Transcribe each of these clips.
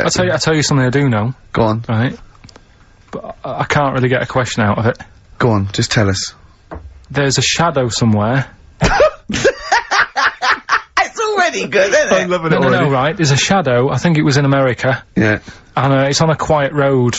I tell you something I do know. Go on. Right? But I can't really get a question out of it. Go on, just tell us. There's a shadow somewhere. It's already good, isn't it? I'm loving it already. No, right? There's a shadow, I think it was in America. Yeah. And it's on a quiet road.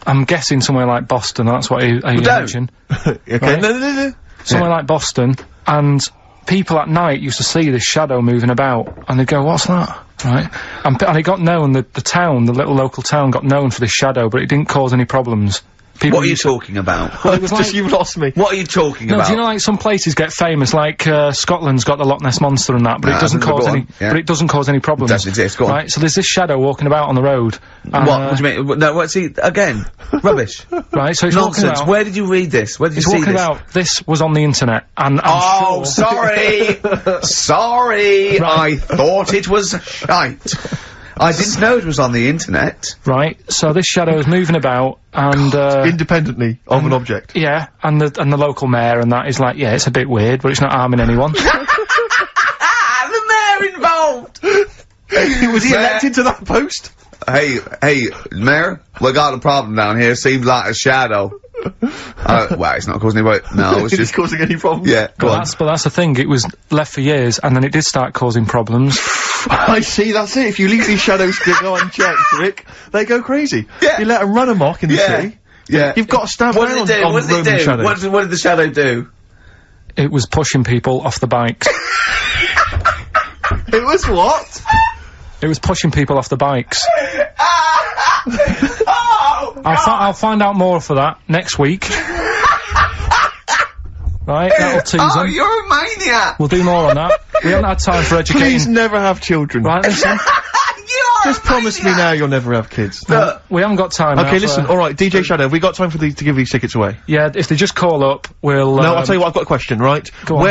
I'm guessing somewhere like Boston, that's what you mentioned. Okay, Right? no. Somewhere like Boston, and people at night used to see this shadow moving about, and they'd go, what's that? Right? And it got known, the town, the little local town got known for this shadow, but it didn't cause any problems. People What are you talking about? Well, it was like, Just, you've lost me. What are you talking no, about? do you know, like, some places get famous, like, Scotland's got the Loch Ness Monster and that, but it doesn't go cause on, any, yeah. but it doesn't cause any problems. Doesn't exist, go on. Right? So there's this shadow walking about on the road. And, What do you mean? No, what's he, again? Rubbish. Right, so it's walking Nonsense. about. Where did you read this? Where did you It's see walking this? about, this was on the internet, and Oh, I'm sure. sorry! Sorry! Right. I thought it was shite. I didn't know it was on the internet. Right, so this shadow is moving about, and, Independently of an object. yeah, and the local mayor and that is like, yeah, it's a bit weird, but it's not harming anyone. The mayor involved! Was he elected to that post? Hey, mayor, we got a problem down here. Seems like a shadow. Well, it's not causing any. No, it's Is just. it causing any problems? Yeah, go on. But that's the thing, it was left for years, and then it did start causing problems. I see, that's it. If you leave these shadows to go unchecked, Rick, they go crazy. Yeah. You let them run amok in the Yeah. city. Yeah. You've got to stab What around did it do? on What did it Roman do? shadows. What did the shadow do? It was pushing people off the bikes. It was what? It was pushing people off the bikes. Oh! I'll find out more for that next week. Right, that'll tease Oh, them. you're a maniac! We'll do more on that. We haven't had time for educating. Please never have children. Right, listen. You are Just a promise me maniac. now you'll never have kids. Look, We haven't got time now Okay, for- listen, alright, DJ Shadow, have we got time for to give these tickets away? Yeah, if they just call up, we'll, No, I'll tell you what, I've got a question, right? Go on.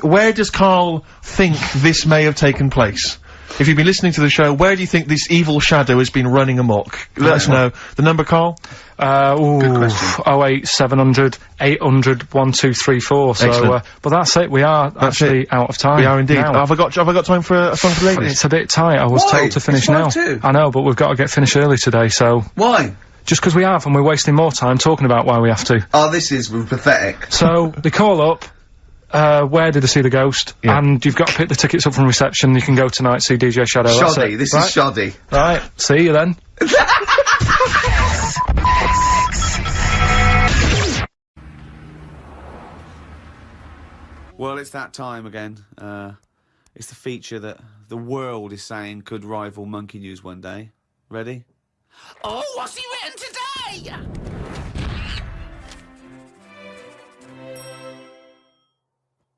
Where does Karl think this may have taken place? If you've been listening to the show, where do you think this evil shadow has been running amok? Let us know. The number, Karl? Good question. 08700 800 1234. So, Excellent. but that's it. We are actually out of time. We are indeed. now. Have I got time for a song for the ladies? It's a bit tight. I was Why? told to finish It's now. 5:02. I know, but we've got to get finished early today. So why? just because we have, and we're wasting more time talking about why we have to. Oh, this is pathetic. So they call up. Where did they see the ghost? Yeah. And you've got to pick the tickets up from reception. You can go tonight, see DJ Shadow. That's Shoddy. it. This Right? is shoddy. Right. See you then. Well, it's that time again. It's the feature that the world is saying could rival Monkey News one day. Ready? Oh, what's he written today?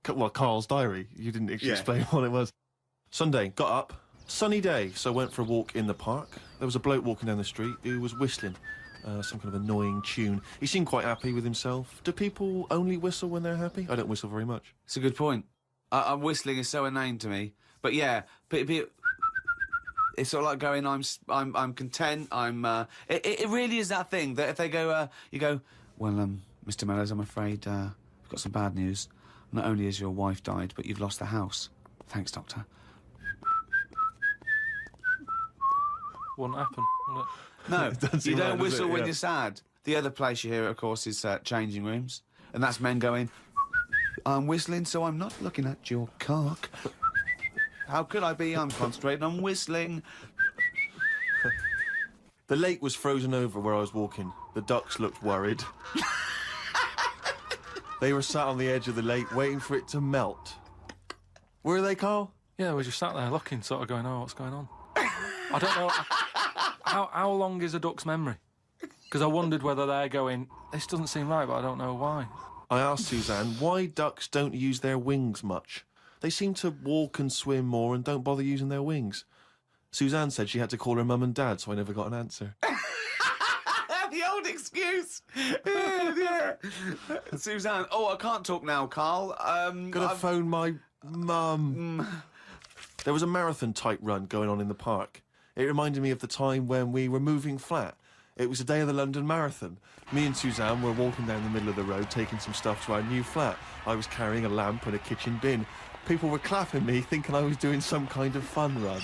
Well, Karl's diary. You didn't actually Yeah. explain what it was. Sunday, got up. Sunny day, so went for a walk in the park. There was a bloke walking down the street who was whistling some kind of annoying tune. He seemed quite happy with himself. Do people only whistle when they're happy? I don't whistle very much. It's a good point. Whistling is so inane to me. But yeah, it's sort of like going, I'm content, it really is that thing that if they go, you go, well, Mr. Mellows, I'm afraid, I've got some bad news. Not only has your wife died, but you've lost the house. Thanks, Doctor. Wouldn't happen. Would it? No, doesn't you seem don't right, does whistle it? when Yeah. you're sad. The other place you hear it, of course, is changing rooms. And that's men going, I'm whistling, so I'm not looking at your cock. How could I be? I'm concentrating on whistling. The lake was frozen over where I was walking. The ducks looked worried. They were sat on the edge of the lake waiting for it to melt. Were they, Karl? Yeah, we just sat there looking, sort of going, oh, what's going on? I don't know. How long is a duck's memory? Because I wondered whether they're going, this doesn't seem right, but I don't know why. I asked Suzanne why ducks don't use their wings much. They seem to walk and swim more and don't bother using their wings. Suzanne said she had to call her mum and dad, so I never got an answer. The old excuse. Yeah. Suzanne, oh, I can't talk now, Karl. Gotta phone my mum. There was a marathon type run going on in the park. It reminded me of the time when we were moving flat. It was the day of the London Marathon. Me and Suzanne were walking down the middle of the road taking some stuff to our new flat. I was carrying a lamp and a kitchen bin. People were clapping me, thinking I was doing some kind of fun run.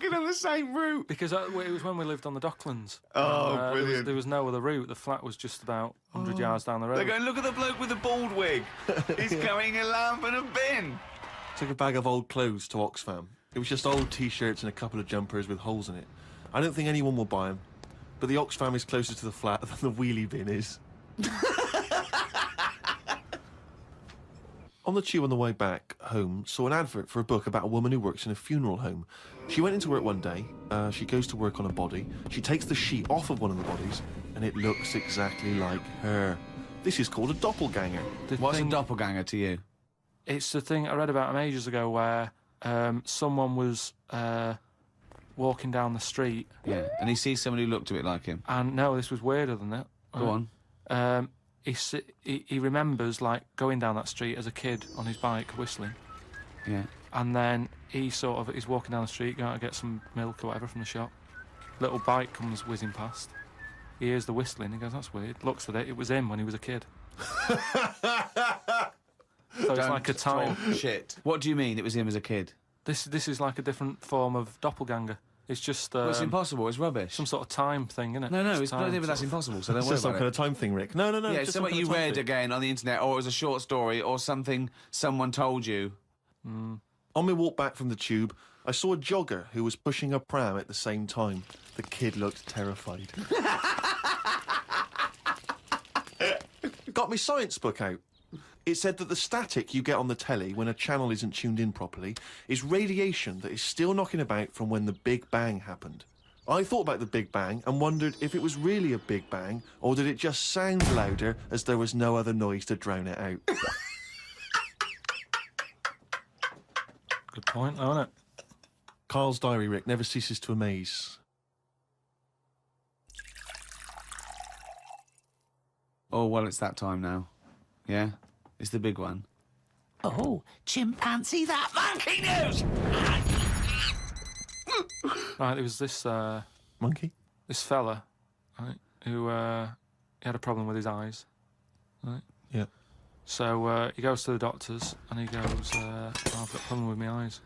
walking on the same route. Because it was when we lived on the Docklands. Oh, brilliant. There was no other route. The flat was just about 100 yards down the road. They're going, look at the bloke with the bald wig. He's carrying a lamp and a bin. Took a bag of old clothes to Oxfam. It was just old T-shirts and a couple of jumpers with holes in it. I don't think anyone will buy them, but the Oxfam is closer to the flat than the wheelie bin is. On the tube on the way back home, saw an advert for a book about a woman who works in a funeral home. She went into work one day, she goes to work on a body, she takes the sheet off of one of the bodies, and it looks exactly like her. This is called a doppelganger. What's a doppelganger to you? It's the thing I read about him ages ago where someone was walking down the street. Yeah, and he sees someone who looked a bit like him. And no, this was weirder than that. Go on. He remembers, like, going down that street as a kid on his bike, whistling. Yeah. And then he's walking down the street, going to get some milk or whatever from the shop. Little bike comes whizzing past. He hears the whistling, he goes, that's weird. Looks at it, it was him when he was a kid. So it's like a time. Shit. What do you mean it was him as a kid? This is like a different form of doppelganger. It's just... Well, it's impossible, it's rubbish. Some sort of time thing, isn't it? No, Just it's not time, even that's sort of- impossible, so don't It's worry just some about kind it. of time thing, Rick. No. Yeah, it's just something some you kind of time read thing. again on the internet, or it was a short story, or something someone told you. On my walk back from the tube, I saw a jogger who was pushing a pram at the same time. The kid looked terrified. Got my science book out. It said that the static you get on the telly when a channel isn't tuned in properly is radiation that is still knocking about from when the Big Bang happened. I thought about the Big Bang and wondered if it was really a Big Bang, or did it just sound louder as there was no other noise to drown it out. Good point, though, isn't it? Carl's diary, Rick, never ceases to amaze. Oh, well, it's that time now. Yeah? It's the big one. Oh, chimpanzee that monkey news! Right, there was this Monkey? this fella, right, who he had a problem with his eyes, right? Yeah. So he goes to the doctors and he goes, oh, I've got a problem with my eyes.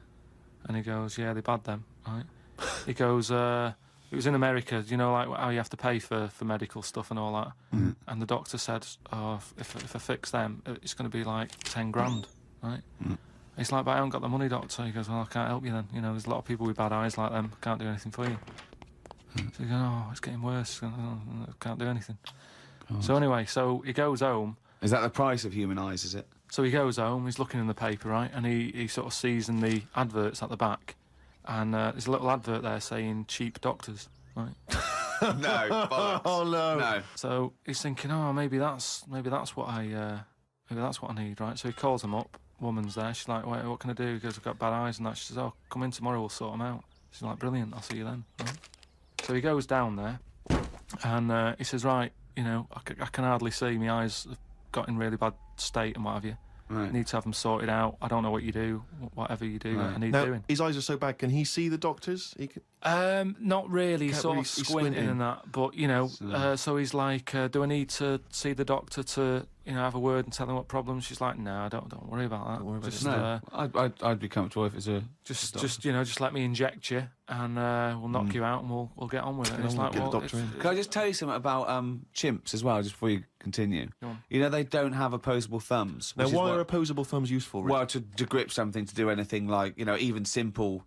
And he goes, yeah, they're bad then, right? He goes, it was in America, you know, like how you have to pay for medical stuff and all that. Mm. And the doctor said, oh, if I fix them, it's going to be like 10 grand, right? Mm. He's like, but I haven't got the money, doctor. He goes, well, I can't help you then. You know, there's a lot of people with bad eyes like them. Can't do anything for you. So he goes, oh, it's getting worse. Can't do anything. So anyway, so he goes home. Is that the price of human eyes, is it? So he goes home, he's looking in the paper, right? And he sort of sees in the adverts at the back. And there's a little advert there saying cheap doctors, right? No, bollocks. Oh, no. No. So he's thinking, oh, maybe that's what I need, right? So he calls them up. Woman's there. She's like, wait, what can I do? He goes, I've got bad eyes and that. She says, oh, come in tomorrow, we'll sort them out. She's like, brilliant, I'll see you then. Right? So he goes down there, and he says, right, you know, I can hardly see. My eyes have got in really bad state and what have you. Right. Need to have them sorted out. I don't know what you do. Whatever you do, Right. I need Now, doing. his eyes are so bad, can he see the doctors? He can... Not really, Can't sort really- of he's squinting squinting. and that, but, you know, so he's like, do I need to see the doctor to, you know, have a word and tell him what problems? She's like, no, don't worry about that. Don't worry about just, it. No, I'd be comfortable if it's a... just you know, just let me inject you and we'll knock you out and we'll get on with it. And it's on, like, get the well, doctor in. Can I just tell you something about chimps as well, just before you continue? Go on. You know, they don't have opposable thumbs. Now, which is why what- are opposable thumbs useful, Rick? Well, to grip something, to do anything like, you know, even simple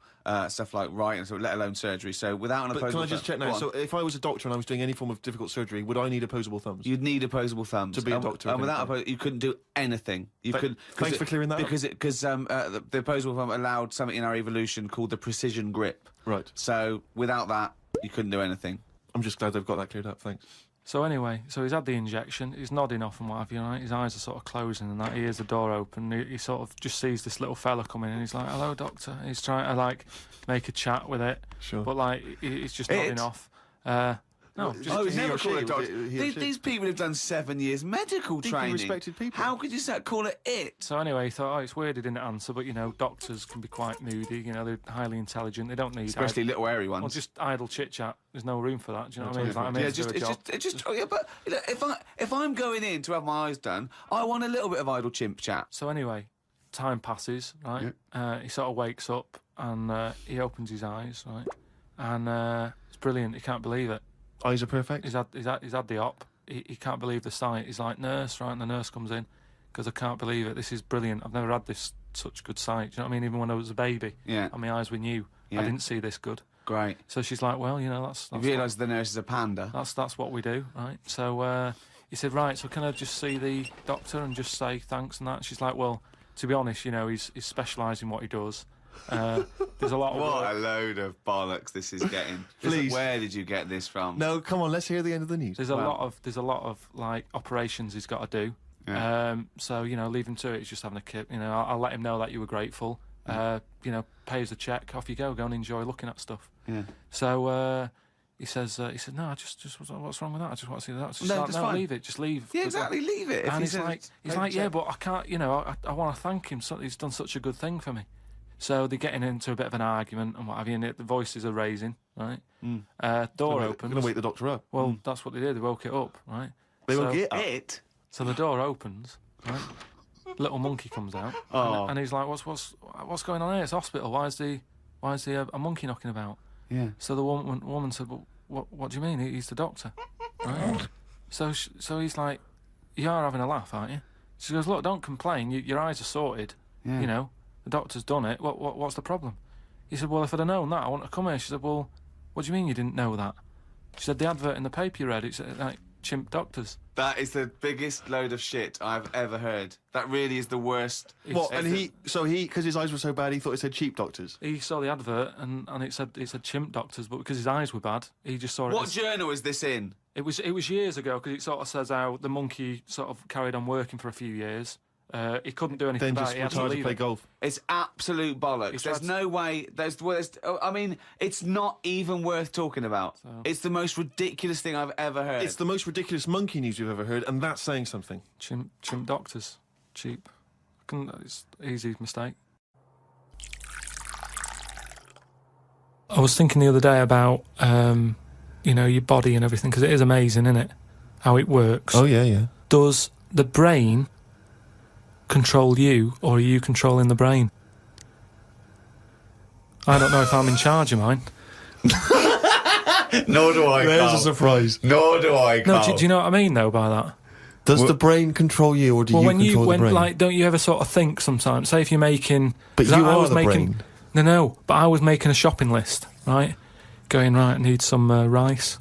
stuff like writing, so let alone surgery. So without an But opposable can I just check thumb- now? Go So on. if I was a doctor and I was doing any form of difficult surgery, would I need opposable thumbs? You'd need opposable thumbs To be a And- doctor, And okay. without you couldn't do anything. You couldn't. thanks for clearing that up. Because the opposable thumb allowed something in our evolution called the precision grip. Right. So without that, you couldn't do anything. I'm just glad they've got that cleared up, thanks. So anyway, so he's had the injection, he's nodding off and what have you, right? His eyes are sort of closing and that, he hears the door open, he sort of just sees this little fella come in and he's like, hello, doctor. And he's trying to, like, make a chat with it. Sure. But, like, he's just It? nodding off. No, just, Oh, he never or call she, it doctor. he or she. These people have done 7 years medical Deeply training. respected people. How could you call it it? So anyway, he thought, oh, it's weird he didn't answer, but, you know, doctors can be quite moody, you know, they're highly intelligent, they don't need... Especially little airy ones. Well, just idle chit-chat. There's no room for that, do you know what I mean? It's like, I'm here Yeah, to do a job. yeah, but you know, if I'm going in to have my eyes done, I want a little bit of idle chimp chat. So anyway, time passes, right? He sort of wakes up and he opens his eyes, right? and it's brilliant. He can't believe it. Eyes are perfect. He's had the op. He can't believe the sight. He's like, nurse, right? And the nurse comes in, because I can't believe it. This is brilliant. I've never had this such good sight. Do you know what I mean? Even when I was a baby, Yeah. and my eyes were new, Yeah. I didn't see this good. Great. So she's like, well, you know, You realise the nurse is a panda. that's what we do, right? So he said, right, so can I just see the doctor and just say thanks and that? She's like, well, to be honest, you know, he's specialised in what he does. There's a lot of What work. a load of bollocks this is getting. Please. Where did you get this from? No, come on, let's hear the end of the news. There's a lot of like operations he's got to do. Yeah. So you know, leave him to it. He's just having a kip. You know, I'll let him know that you were grateful. You know, pay us a check. Off you go. Go and enjoy looking at stuff. Yeah. So he said, no, just what's wrong with that? I just want to see that. She's like, that's no, fine. leave it. Just leave. Yeah, exactly. Leave it. If And he he's says like, pay the yeah, check. but I can't. You know, I want to thank him. So he's done such a good thing for me. So they're getting into a bit of an argument and what have you. And the voices are raising. Right. Door opens. Going to wake the doctor up. Well, that's what they did. They woke it up. Right. They so, woke it up. It? So the door opens. Right. Little monkey comes out. Oh. And he's like, what's going on here? It's a hospital. Why is there a monkey knocking about? Yeah. So the woman said, well, what do you mean? He's the doctor. Right? So he's like, you are having a laugh, aren't you? She goes, look, don't complain. Your eyes are sorted. Yeah. You know, the doctor's done it. What's the problem? He said, well, if I'd have known that, I wouldn't have come here. She said, well, what do you mean you didn't know that? She said, the advert in the paper you read, it's like chimp doctors. That is the biggest load of shit I've ever heard. That really is the worst. What? And because his eyes were so bad, he thought it said cheap doctors. He saw the advert and it said chimp doctors, but because his eyes were bad, he just saw it. What journal is this in? It was years ago, because it sort of says how the monkey sort of carried on working for a few years. He couldn't do anything Then about just it. He had to retired to leave play it. golf. It's absolute bollocks. He's There's tried no way. I mean, it's not even worth talking about. It's the most ridiculous thing I've ever heard. It's the most ridiculous monkey news you've ever heard, and that's saying something. Chimp doctors, cheap. It's easy mistake. I was thinking the other day about you know, your body and everything, because it is amazing, isn't it? How it works. Oh yeah. Does the brain control you, or are you controlling the brain? I don't know if I'm in charge of mine. Nor do I, There's Carl. a surprise. Nor do I, No, Carl. do you know what I mean though by that? Does the brain control you, or do you control the brain? Like, don't you ever sort of think sometimes? Say if you're making, But 'cause you I are was the making, brain. No, but I was making a shopping list, right? Going right, I need some rice,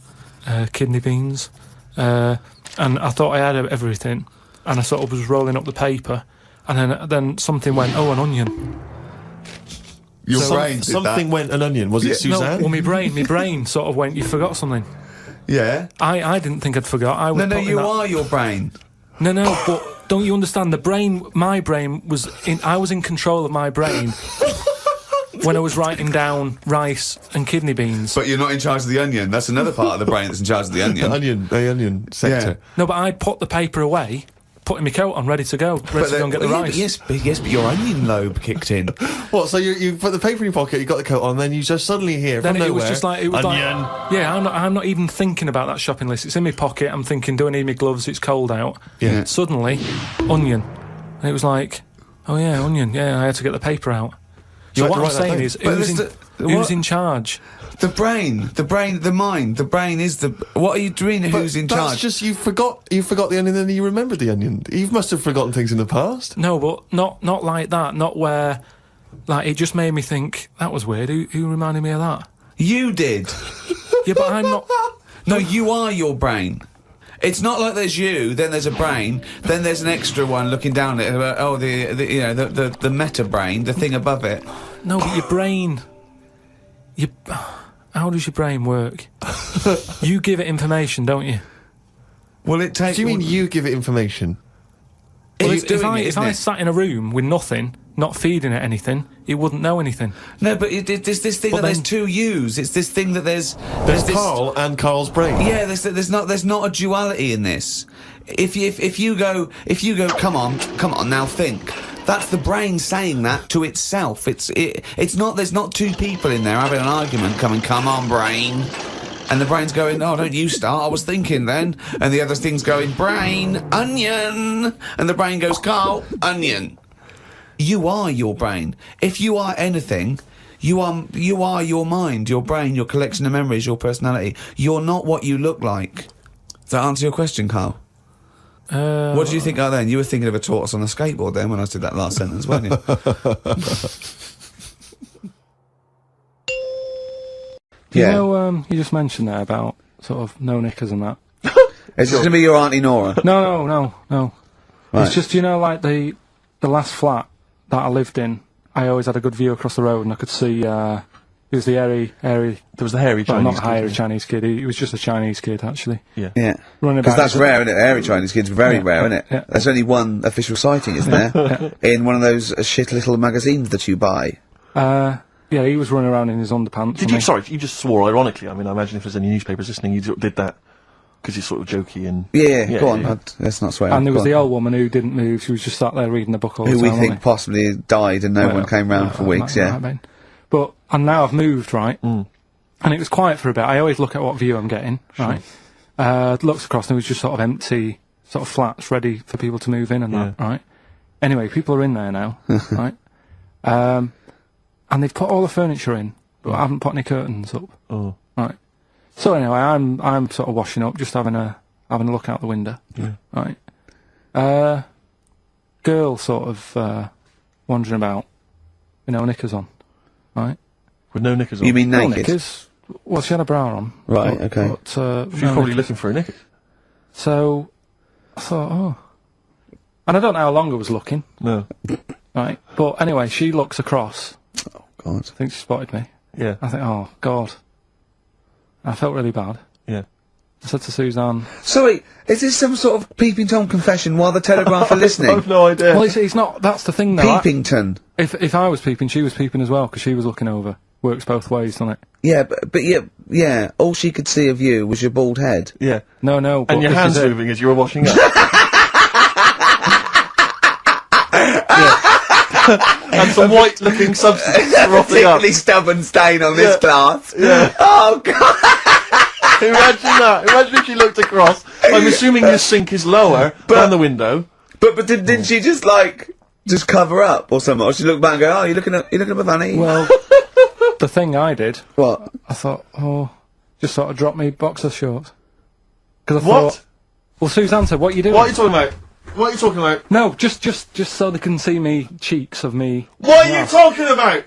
kidney beans, and I thought I had everything, and I sort of was rolling up the paper, and then something went, oh, an onion. Your brain did Something that. went an onion. Was it Yeah. Suzanne? No, well, my brain sort of went, you forgot something. Yeah. I didn't think I'd forgot. I was no, putting you that- are your brain. No, but don't you understand? My brain was I was in control of my brain when I was writing down rice and kidney beans. But you're not in charge of the onion. That's another part of the brain that's in charge of the onion. The onion sector. No, but I put the paper away, putting my coat on, ready to go and get the rice. Yes, but your onion lobe kicked in. What? So you put the paper in your pocket, you got the coat on, then you just suddenly hear Then from it nowhere, was just like onion. Yeah, I'm not even thinking about that shopping list. It's in my pocket. I'm thinking, do I need my gloves? It's cold out. Yeah. Suddenly, onion, and it was like, oh yeah, onion. Yeah, I had to get the paper out. You So had what to I'm write that saying down. is, But who's what? in charge? The brain, the mind, the brain is the. What are you doing? But Who's in that's charge? just you forgot the onion, and then you remembered the onion. You must have forgotten things in the past. No, but not like that. Not where, like, it just made me think that was weird. Who reminded me of that? You did. Yeah, but I'm not. No, you are your brain. It's not like there's you, then there's a brain, then there's an extra one looking down at it. Oh, the meta brain, the thing above it. No, but your brain. How does your brain work? You give it information, don't you? Well, it takes. Do you mean you give it information? Well, if I sat in a room with nothing, not feeding it anything, it wouldn't know anything. No, but there's this thing But that there's then- two yous. It's this thing that there's There's this. Carl and Carl's brain. Yeah, there's not a duality in this. If you go, come on, now think. That's the brain saying that to itself. It's not. There's not two people in there having an argument. Come on, brain. And the brain's going, oh, don't you start, I was thinking then. And the other thing's going, brain, onion. And the brain goes, Carl, onion. You are your brain. If you are anything, You are your mind, your brain, your collection of memories, your personality. You're not what you look like. Does that answer your question, Carl? What do you think of then? You were thinking of a tortoise on a skateboard then when I did that last sentence, weren't you? Do you know, you just mentioned there about sort of no knickers and that. Is this going to be your Auntie Nora? No. Right. It's just, you know, like the last flat that I lived in, I always had a good view across the road and I could see, it was the hairy... There was the hairy Chinese not kid, hairy yeah. Chinese kid, he was just a Chinese kid, actually. Yeah. Yeah. Running Because about. that's rare, isn't it? Hairy Chinese kids, very rare, isn't it? Yeah. There's only one official sighting, isn't there? In one of those shit little magazines that you buy. Yeah, he was running around in his underpants. Did you? Sorry, you just swore ironically. I mean, I imagine if there's any newspapers listening, you did that because you're sort of jokey and. Yeah, go on. Let's not swear. And there was Go the on. old woman who didn't move. She was just sat there reading the book all Who the we time. think possibly died and no one came round for weeks. Yeah. But and now I've moved, right? And it was quiet for a bit. I always look at what view I'm getting, right? Looks across and it was just sort of empty, sort of flats ready for people to move in and that, right? Anyway, people are in there now, right? And they've put all the furniture in, but I haven't put any curtains up. Oh. Right. So anyway, I'm sort of washing up, just having a look out the window. Yeah. Right. Girl sort of wandering about, you know, knickers on. Right. With no knickers on. You mean No naked? knickers. Well, she had a bra on. Right, okay. But, She's no probably knickers. looking for a knickers. So I thought, oh. And I don't know how long I was looking. No. Right. But anyway, she looks across. Oh God. I think she spotted me. Yeah. I think, oh God. I felt really bad. Yeah. I said to Suzanne, Sorry, is this some sort of Peeping Tom confession while the Telegraph are listening? I've no idea. well, it's not, that's the thing though. Peepington. If I was peeping, she was peeping as well, because she was looking over. Works both ways, doesn't it? Yeah, but yeah. All she could see of you was your bald head. Yeah. No, but And your this hands is it. moving as you were washing up. And some white-looking substance frothing up. Particularly stubborn stain on this glass. Yeah. Oh God. Imagine that. Imagine if she looked across. I'm assuming your sink is lower than the window. But didn't she just just cover up or something? Or she looked back and go, oh, you looking at my fanny? Well, the thing I did, What? I thought, oh, just sort of drop me boxer shorts. Because I What? thought, well, Suzanne said, what are you doing? What are you talking about? What are you talking about? No, just so they can see me cheeks of me. What are you talking about?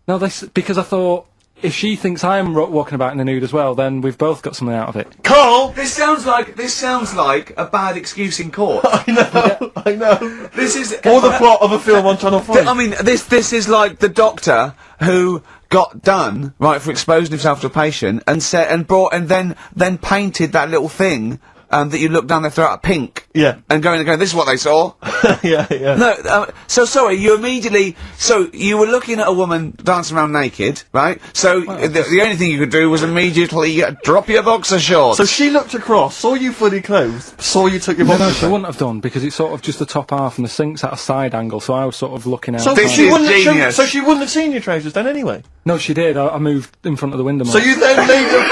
No, because I thought, if she thinks I'm walking about in the nude as well, then we've both got something out of it. Carl! This sounds like a bad excuse in court. I know. This is Or the plot of a film on Channel 5. I mean, this is like the doctor who got done right for exposing himself to a patient and then painted that little thing that you look down their throat at pink. Yeah. And going, this is what they saw. yeah. No, so sorry, you were looking at a woman dancing around naked, right? So the only thing you could do was immediately drop your boxer shorts. So she looked across, saw you fully clothed, saw you took your No, boxers she off. wouldn't have done, because it's sort of just the top half and the sink's at a side angle, so I was sort of looking out. So This she is wouldn't have genius. so she wouldn't have seen your trousers then anyway. No, she did. I moved in front of the window more. So you then laid them.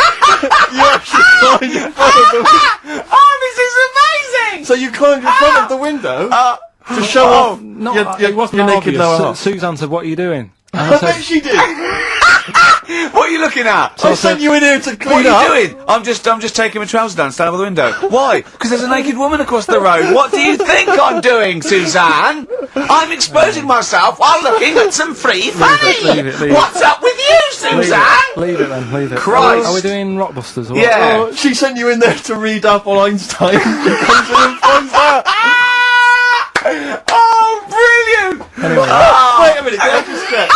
You actually climbed in front of the. oh, this is amazing! So you climbed in front of the window to show off No, your it wasn't naked obvious. lower half. Suzanne said, what are you doing? And I I bet said, she did. What are you looking at? I sent you in here to What clean are up. you doing? I'm just taking my trousers down, standing over the window. Why? Because there's a naked woman across the road. What do you think I'm doing, Suzanne? I'm exposing myself while looking at some free fanny. leave it. What's up with you, Suzanne? leave it then, leave it. Christ. Are we doing Rockbusters or what? Yeah. Oh, she sent you in there to read up on Einstein. She comes in and finds that. Oh, brilliant! Anyway, Wait a minute, can I just check?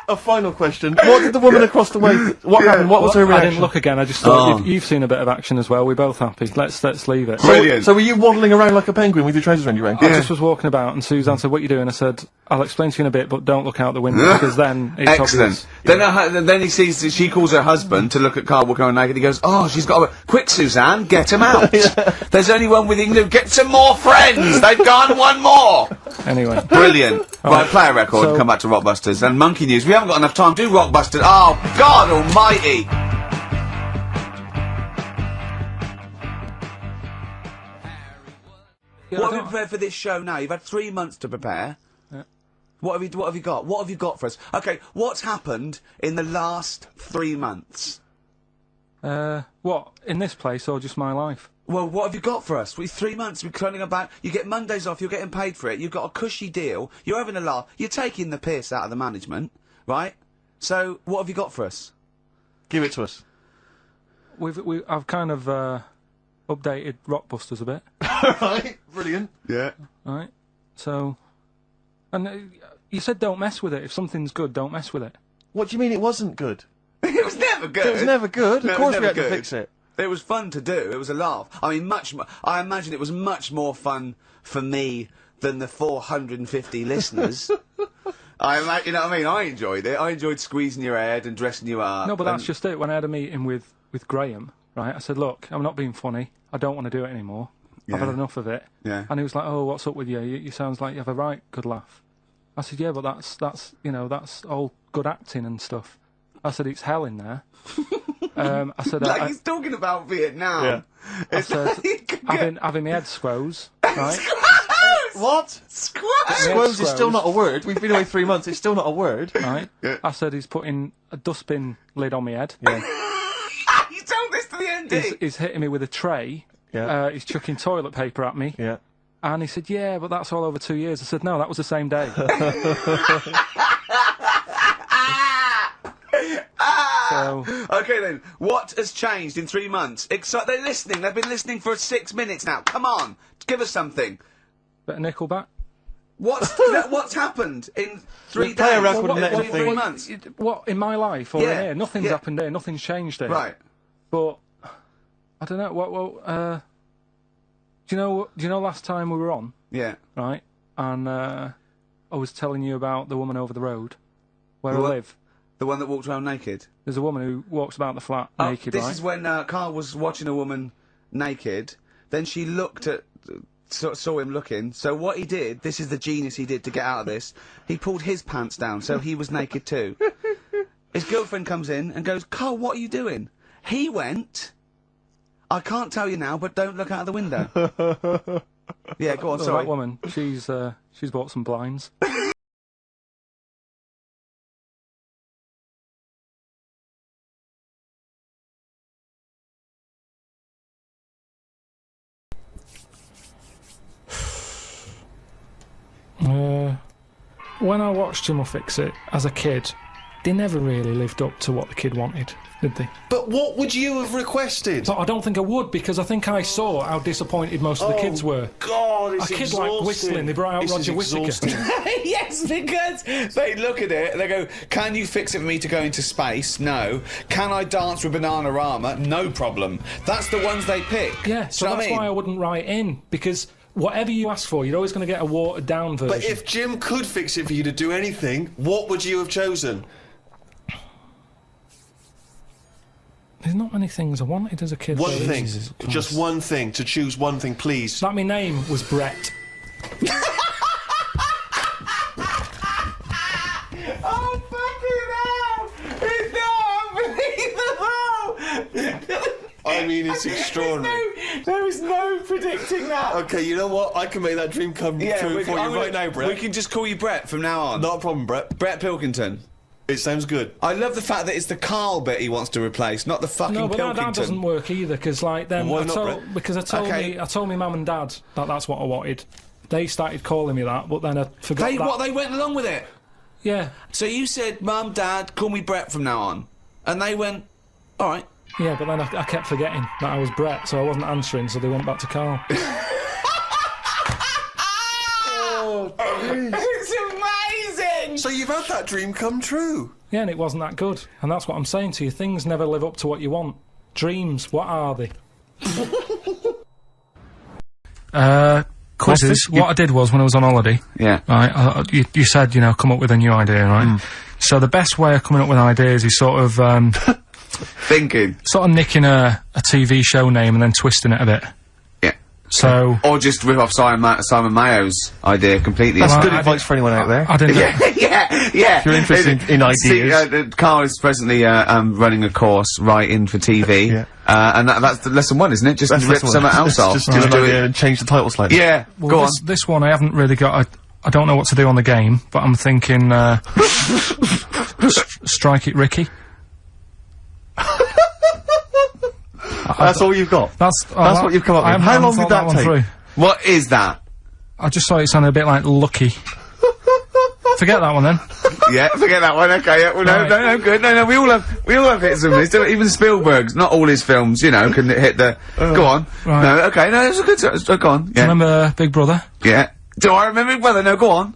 A final question. What did the woman across the way... What happened? What was her I reaction? didn't look again. I just thought you've seen a bit of action as well. We're both happy. Let's leave it. Brilliant. So were you waddling around like a penguin with your trousers around your ankle? I just was walking about, and Suzanne said, "What are you doing?" I said, "I'll explain to you in a bit, but don't look out the window because then it's Excellent. obvious." Then he sees that she calls her husband to look at Carl walking around naked. He goes, "Oh, she's got a quick, Suzanne, get him out. There's only one with you. Get some more friends. They've gone one more." Anyway, Brilliant. Right, play a record. So- Come back to Rockbusters and Monkey News. We haven't got enough time. Do Rockbusters. Oh God Almighty. What have you prepared for this show now? You've had 3 months to prepare. Yeah. What have you got? What have you got for us? Okay, what's happened in the last 3 months? What? In this place or just my life? Well, what have you got for us? 3 months, we're cloning about. You get Mondays off, you're getting paid for it, you've got a cushy deal, you're having a laugh, you're taking the piss out of the management, right? So, what have you got for us? Give it to us. I've kind of, updated Rockbusters a bit. Right, brilliant. Yeah. Right? So... And you said don't mess with it. If something's good, don't mess with it. What do you mean it wasn't good? It was never good. It was never good. No, Of course it was we had never to good. fix it. It was fun to do. It was a laugh. I mean, I imagine it was much more fun for me than the 450 listeners. You know what I mean? I enjoyed it. I enjoyed squeezing your head and dressing you up. No, but that's just it. When I had a meeting with Graham, right, I said, look, I'm not being funny. I don't want to do it anymore. Yeah. I've had enough of it. Yeah. And he was like, oh, what's up with you? You sounds like you have a right good laugh. I said, yeah, but that's you know, that's all good acting and stuff. I said, it's hell in there. I said, like he's talking about Vietnam. Yeah. I said, having my head squoze, right? What? Squoze is still not a word. We've been away 3 months. It's still not a word. Right? Yeah. I said, he's putting a dustbin lid on my head. Yeah. You told this to the MD. He's hitting me with a tray. Yeah. He's chucking toilet paper at me. Yeah. And he said, yeah, but that's all over 2 years. I said, no, that was the same day. So, Okay then, what has changed in 3 months? They're listening. They've been listening for 6 minutes now. Come on, give us something. bit of Nickelback. What's happened in 3 days? Play a record and let in him think. 3 months. What, in my life or Yeah, here? Nothing's yeah. happened here. Nothing's changed here. Right. But, I don't know, do you know last time we were on, Yeah. right? And, I was telling you about the woman over the road, where I What? live. The one that walked around naked. There's a woman who walks about the flat naked, This right? is when Carl was watching a woman naked. Then she looked at, saw him looking. So what he did, this is the genius he did to get out of this. He pulled his pants down, so he was naked too. His girlfriend comes in and goes, "Carl, what are you doing?" He went, "I can't tell you now, but don't look out of the window." Yeah, go on. So Sorry. that woman, she's bought some blinds. When I watched Jim Fix It as a kid, they never really lived up to what the kid wanted, did they? But what would you have requested? But I don't think I would, because I think I saw how disappointed most of the kids were. God, it's A kid exhausting. like whistling, they brought out This is Roger Whittaker. exhausting. Yes, because they look at it, they go, "Can you fix it for me to go into space?" No. "Can I dance with Bananarama?" No problem. That's the ones they pick. Yeah, Do so you know that's what I why I mean? wouldn't write in, because whatever you ask for, you're always going to get a watered-down version. But if Jim could fix it for you to do anything, what would you have chosen? There's not many things I wanted as a kid. One though. thing. Jesus Christ. Just one thing. To choose one thing, please. Like, my name was Brett. Oh, fucking hell! It's not unbelievable! I mean, it's extraordinary. There is no predicting that. Okay, you know what? I can make that dream come true for you right now, Brett. We can just call you Brett from now on. Not a problem, Brett. Brett Pilkington. It sounds good. I love the fact that it's the Carl bit he wants to replace, not the fucking No, but Pilkington. that doesn't work either, because like then Why I not, told, Brett? because I told me mum and dad that that's what I wanted. They started calling me that, but then I forgot that. They went along with it. Yeah, So you said, "Mum, Dad, call me Brett from now on," and they went, "All right." yeah, but then I kept forgetting that I was Brett, so I wasn't answering, so they went back to Carl. It's amazing. So you've had that dream come true. Yeah, and it wasn't that good, and that's what I'm saying to you. Things never live up to what you want. Dreams, what are they? Quizzes. What I did was, when I was on holiday, Yeah. right, you said, come up with a new idea, right? So the best way of coming up with ideas is sort of Thinking. nicking a TV show name and then twisting it a bit. Yeah. So Or just rip off Simon Mayo's idea completely. That's Well, good I advice for anyone out there. I didn't. yeah. If you're interested in ideas. Carl is presently running a course writing for TV. Yeah. And that's the lesson 1, isn't it? Just That's rip the one. something else off. Just do an idea and change the title slightly. Yeah. Well, Go on. this one I haven't really got I don't know what to do on the game, but I'm thinking, strike it, Ricky. That's all you've got? That's what you've come up with. How long did that take? Through. What is that? I just thought it sounded a bit like Lucky. Forget that one then. Yeah, forget that one. Okay, yeah, well, no, good. No, we all have hits and misses. Even Spielberg's, not all his films, you know, can hit the. Go on. Right. No, okay, no, it's a good. Go on. Yeah. Do you remember Big Brother? Yeah. Do I remember Big Brother? No, go on.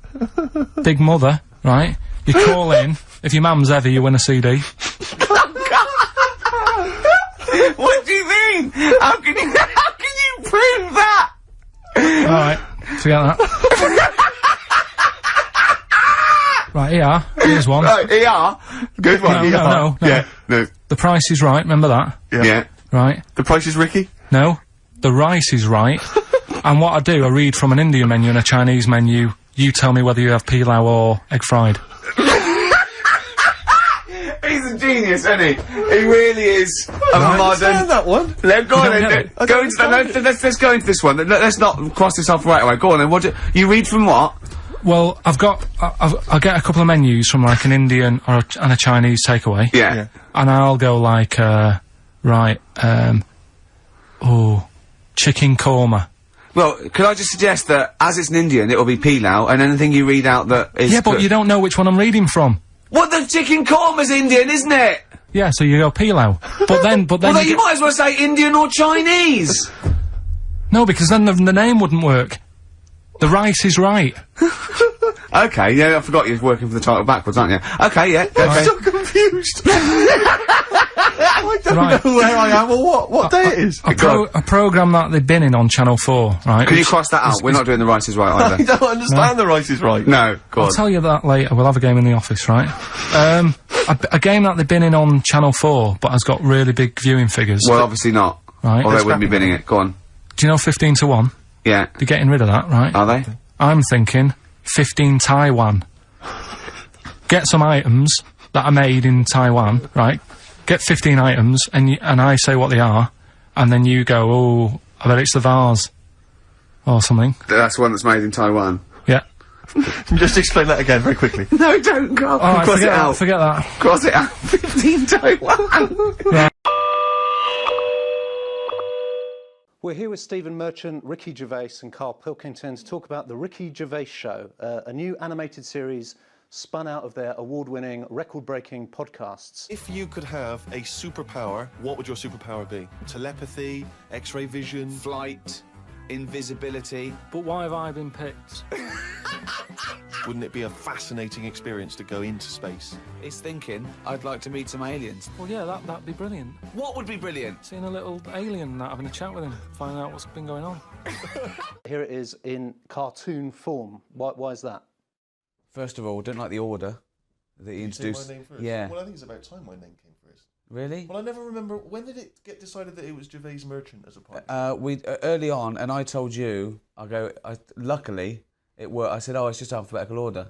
Big Mother, right? You call in. If your mum's heavy, you win a CD. What do you mean? How can you prove that? Alright, forget that. Right, ER, here's one. Right, ER. Good one. No. Yeah, no. The Price is Right, remember that? Yeah. Right. The Price is Ricky? No. The Rice is Right. And what I do, I read from an Indian menu and a Chinese menu. You tell me whether you have pilau or egg fried. He's a genius, isn't he? He really is. A modern. That one. Go on then. Let's go into this one. Let's not cross this off right away. Go on then. You read from what? Well, I'll get a couple of menus from like an Indian and a Chinese takeaway. Yeah. And I'll go like, chicken korma. Well, could I just suggest that, as it's an Indian, it'll be pilau, and anything you read out that is... Yeah, but you don't know which one I'm reading from. What, the chicken korma's Indian, isn't it? Yeah, so you go pilau. But then Well, then you might as well say Indian or Chinese! No, because then the name wouldn't work. The Rice is Right. Okay, yeah, I forgot you're working for the title backwards, aren't you? Okay, yeah, okay. I'm so confused. I don't know where I am or what day it is. A programme that they've been in on Channel 4, right? Can you cross that out? We're not doing The Rice is Right I either. don't understand The Rice is Right. No, go on. I'll tell you that later. We'll have a game in the office, right? A game that they've been in on Channel 4, but has got really big viewing figures. Well, obviously not. Right. Or they wouldn't be binning it. Go on. Do you know 15 to 1? Yeah. They're getting rid of that, right? Are they? I'm thinking 15 Taiwan. Get some items that are made in Taiwan, right? Get 15 items, and I say what they are, and then you go, oh, I bet it's the vase. Or something. That's one that's made in Taiwan. Yeah. Just explain that again very quickly. No, don't go. Alright, Cross it out. Forget that. Cross it out. 15 Taiwan. Right. We're here with Stephen Merchant, Ricky Gervais and Karl Pilkington to talk about The Ricky Gervais Show, a new animated series spun out of their award-winning, record-breaking podcasts. If you could have a superpower, what would your superpower be? Telepathy, X-ray vision, Flight, invisibility. But why have I been picked? Wouldn't it be a fascinating experience to go into space? It's thinking, I'd like to meet some aliens. Well, yeah, that'd be brilliant. What would be brilliant? Seeing a little alien and that, having a chat with him, finding out what's been going on. Here it is in cartoon form. Why is that? First of all, don't like the order that he introduced. My name first? Yeah. Well, I think it's about time my name came first. Really? Well, I never remember, when did it get decided that it was Gervais Merchant as a part? Early on, and I told you, luckily, it worked. I said, oh, it's just alphabetical order.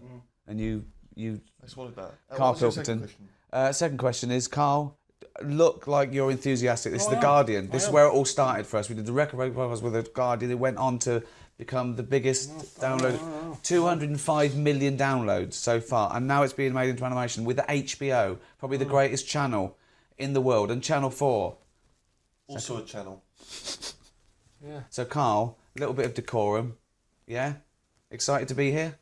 And you I swallowed that. Karl What was your Pilkington. second question? Second question is, Karl, look like you're enthusiastic. This is The Guardian. This is where it all started for us. We did the record podcast with The Guardian. It went on to become the biggest download. 205 million downloads so far. And now it's being made into animation with HBO. Probably the greatest channel in the world. And Channel 4. Also a channel. Yeah. So, Karl, a little bit of decorum. Yeah? Excited to be here?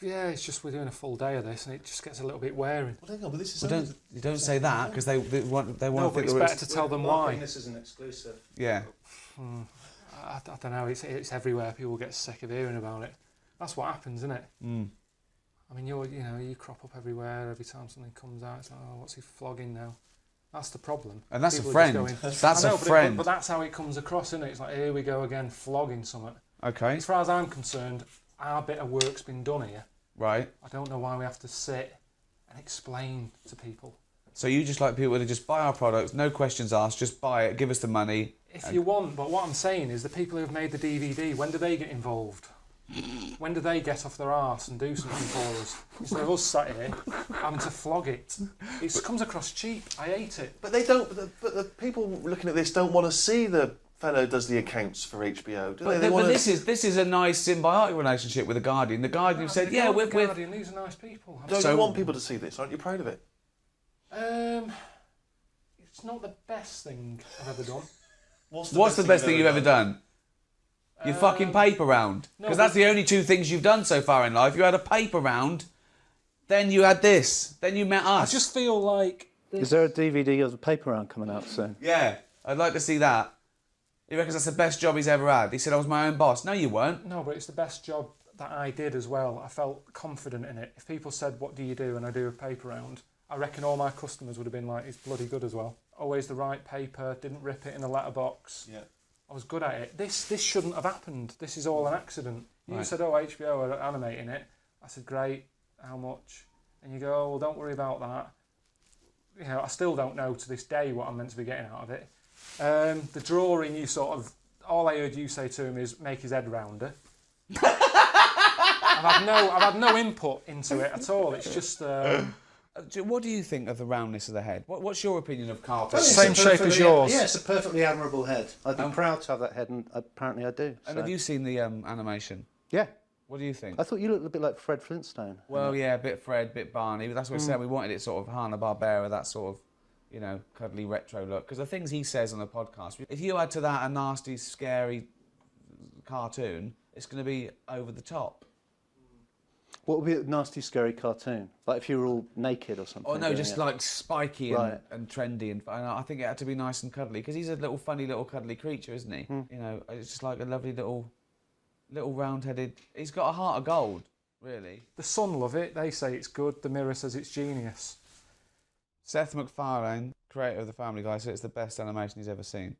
Yeah, it's just we're doing a full day of this, and it just gets a little bit wearing. Well, hang on, but this is... Well, don't say that, because they want No, to but think it's that better to tell them why. This is an exclusive. Yeah. I don't know, it's everywhere. People get sick of hearing about it. That's what happens, isn't it? I mean, you crop up everywhere every time something comes out. It's like, oh, what's he flogging now? That's the problem. And that's People a are just friend. going, That's I know, a friend. But that's how it comes across, isn't it? It's like, here we go again, flogging something. Okay. As far as I'm concerned, our bit of work's been done here. Right. I don't know why we have to sit and explain to people. So you just like people to just buy our products, no questions asked, just buy it, give us the money. If you want, but what I'm saying is the people who've made the DVD, when do they get involved? When do they get off their arse and do something for us? Instead of us sat here having to flog it. It comes across cheap. I hate it. But they don't. But the people looking at this don't want to see the fellow does the accounts for HBO. But this is a nice symbiotic relationship with the Guardian. The Guardian said, "Yeah, we're Guardian. These are nice people." Don't you want people to see this? Aren't you proud of it? It's not the best thing I've ever done. What's the best thing you've ever done? Your fucking paper round. Because that's the only two things you've done so far in life. You had a paper round, then you had this, then you met us. I just feel like... Is there a DVD of the paper round coming out soon? Yeah, I'd like to see that. He reckons that's the best job he's ever had. He said I was my own boss. No, you weren't. No, but it's the best job that I did as well. I felt confident in it. If people said, what do you do? And I do a paper round, I reckon all my customers would have been like, it's bloody good as well. Always the right paper, didn't rip it in a letterbox. Yeah. I was good at it. This shouldn't have happened. This is all an accident. You said, oh, HBO are animating it. I said, great, how much? And you go, oh, well, don't worry about that. You know, I still don't know to this day what I'm meant to be getting out of it. The drawing, you sort of, all I heard you say to him is make his head rounder. I've had no input into it at all. It's just... What do you think of the roundness of the head? What's your opinion of Karl? Same shape as yours. Yeah, it's a perfectly admirable head. I'd be proud to have that head, and apparently I do. And have you seen the animation? Yeah. What do you think? I thought you looked a bit like Fred Flintstone. Well, yeah, a bit Fred, bit Barney. But that's what we said. We wanted it sort of Hanna-Barbera, that sort of, you know, cuddly retro look. Because the things he says on the podcast, if you add to that a nasty, scary cartoon, it's going to be over the top. What would be a nasty, scary cartoon? Like if you were all naked or something? Oh, no, just like spiky Right. and trendy. And I think it had to be nice and cuddly. Because he's a little funny little cuddly creature, isn't he? You know, it's just like a lovely little round-headed... He's got a heart of gold, really. The Sun love it. They say it's good. The Mirror says it's genius. Seth MacFarlane, creator of The Family Guy, said it's the best animation he's ever seen.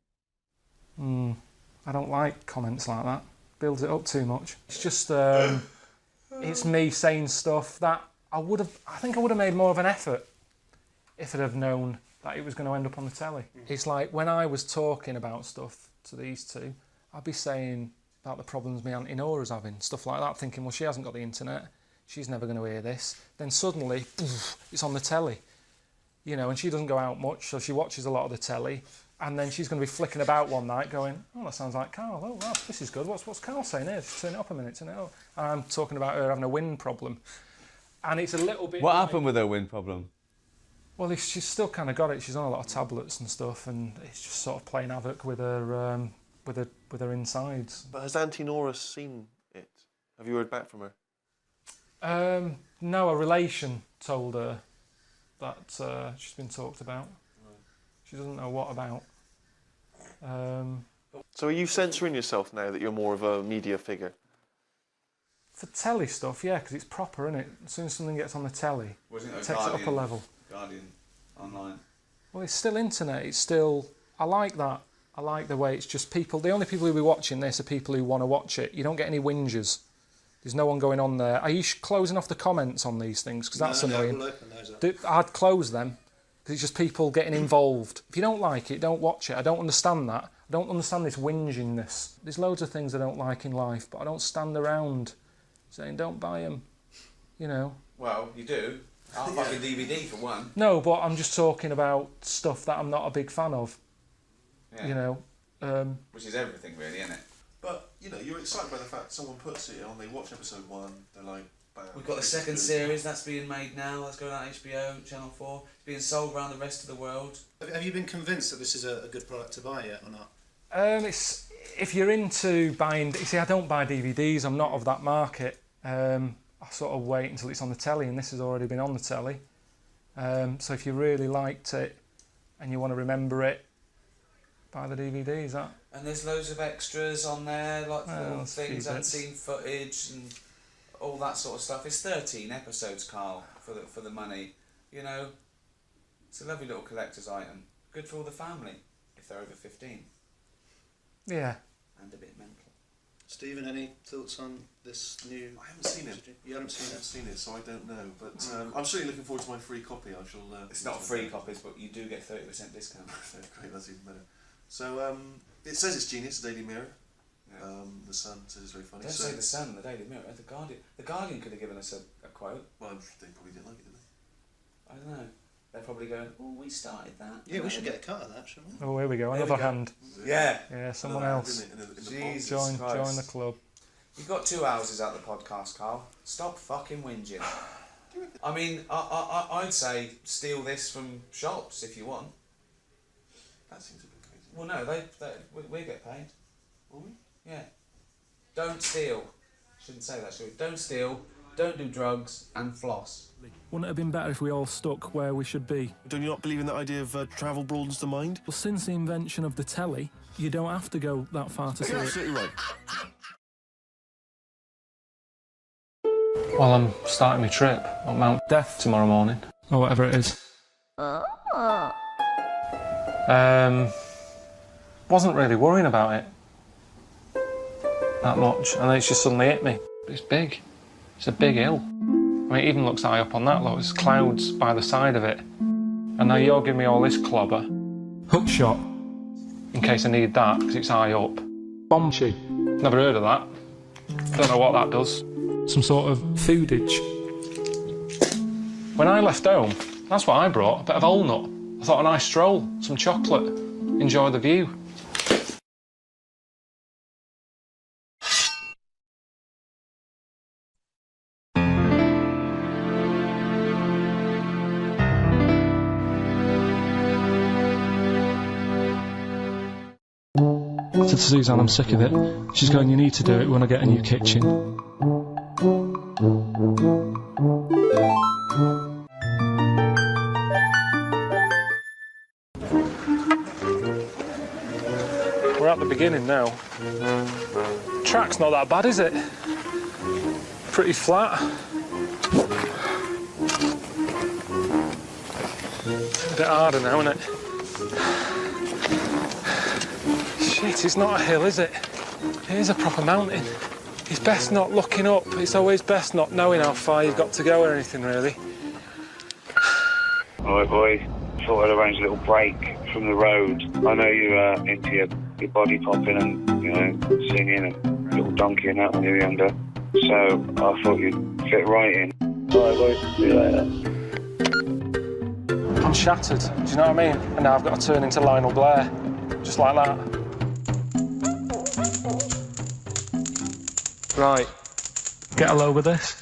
I don't like comments like that. Builds it up too much. It's just... it's me saying stuff that I think I would have made more of an effort if I'd have known that it was going to end up on the telly. It's like when I was talking about stuff to these two, I'd be saying about the problems my Auntie Nora's having, stuff like that, thinking, well, she hasn't got the internet, she's never going to hear this. Then suddenly, it's on the telly, you know, and she doesn't go out much, so she watches a lot of the telly, and then she's going to be flicking about one night going, oh, that sounds like Karl. Oh, wow, this is good. What's Karl saying here? Just turn it up a minute, turn it up. And I'm talking about her having a wind problem. And it's a little bit... What happened with her wind problem? Well, she's still kind of got it. She's on a lot of tablets and stuff, and it's just sort of playing havoc with her with her insides. But has Auntie Nora seen it? Have you heard back from her? No, a relation told her that she's been talked about. Right. She doesn't know what about. So are you censoring yourself now that you're more of a media figure? For telly stuff, yeah, because it's proper, isn't it? As soon as something gets on the telly, it takes it up a level. Guardian online. Well, it's still internet. It's still... I like that. I like the way it's just people... The only people who'll be watching this are people who want to watch it. You don't get any whingers. There's no one going on there. Are you closing off the comments on these things? Because that's annoying. We'll open those up. I'd close them. Because it's just people getting involved. If you don't like it, don't watch it. I don't understand that. I don't understand this whingingness. There's loads of things I don't like in life, but I don't stand around saying, don't buy them. You know? Well, you do. I'll fucking DVD for one. No, but I'm just talking about stuff that I'm not a big fan of. Yeah. You know? Which is everything, really, isn't it? But, you know, you're excited by the fact someone puts it on, they watch episode 1, they're like, bam. We've got the second series, that's being made now, that's going out on HBO, Channel 4. It's being sold around the rest of the world. Have you been convinced that this is a good product to buy yet or not? If you're into buying... You see, I don't buy DVDs, I'm not of that market. I sort of wait until it's on the telly, and this has already been on the telly. So if you really liked it and you want to remember it, buy the DVDs. And there's loads of extras on there, like little things, unseen footage, and all that sort of stuff. It's 13 episodes, Karl, for the money. You know, it's a lovely little collector's item. Good for all the family, if they're over 15. Yeah. And a bit mental. Stephen, any thoughts on this new... I haven't seen it. You haven't seen it? I haven't seen it, so I don't know. But I'm certainly looking forward to my free copy. I shall... it's not free copies, but you do get 30% discount. Great, that's even better. So, it says it's genius, the Daily Mirror. Yeah. The Sun says it's very funny. Don't say the Sun, the Daily Mirror, the Guardian. The Guardian could have given us a quote. Well, they probably didn't like it, did they? I don't know. They're probably probably going, oh, we started that. Yeah, we should get a cut of that, shouldn't we? Oh, here we go. Another hand. Yeah. Yeah, someone else. Jesus Join Christ. the club. You've got 2 houses at the podcast, Carl. Stop fucking whinging. I mean, I'd say steal this from shops if you want. That seems a bit crazy. Well, no, we get paid. Will we? Yeah. Don't steal. Shouldn't say that, should we? Don't steal, don't do drugs, and floss. Wouldn't it have been better if we all stuck where we should be? Don't you not believe in that idea of travel broadens the mind? Well, since the invention of the telly, you don't have to go that far to see You're it. absolutely right. Well, I'm starting my trip up Mount Death tomorrow morning. Or whatever it is. Wasn't really worrying about it that much, and then it's just suddenly hit me. But it's big. It's a big hill. I mean, it even looks high up on that, look. There's clouds by the side of it. And now you're giving me all this clobber. Hook shot. In case I need that, because it's high up. Bombshy. Never heard of that. Don't know what that does. Some sort of foodage. When I left home, that's what I brought, a bit of walnut. I thought a nice stroll, some chocolate, enjoy the view. I said to Suzanne, I'm sick of it. She's going, you need to do it when I get a new kitchen. We're at the beginning now. Track's not that bad, is it? Pretty flat. A bit harder now, isn't it? Shit, it's not a hill, is it? It is a proper mountain. It's best not looking up. It's always best not knowing how far you've got to go or anything, really. All right, boy. Thought I'd arrange a little break from the road. I know you're into your body popping and, you know, singing and little donkey and that when you were younger. So I thought you'd fit right in. All right, boy. See you later. I'm shattered, do you know what I mean? And now I've got to turn into Lionel Blair. Just like that. Right. Get a load with this.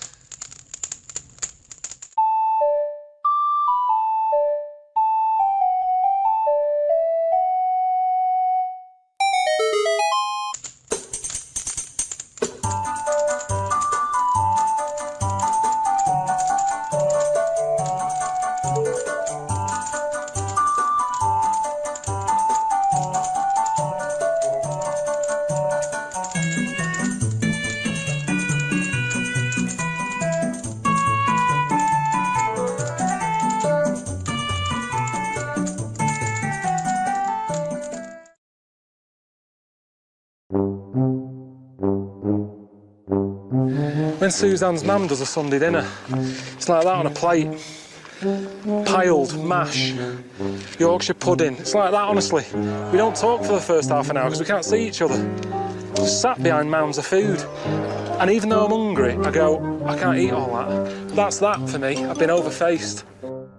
When Suzanne's mum does a Sunday dinner, it's like that on a plate. Piled mash, Yorkshire pudding. It's like that, honestly. We don't talk for the first half an hour because we can't see each other. Just sat behind mounds of food. And even though I'm hungry, I go, I can't eat all that. That's that for me. I've been overfaced.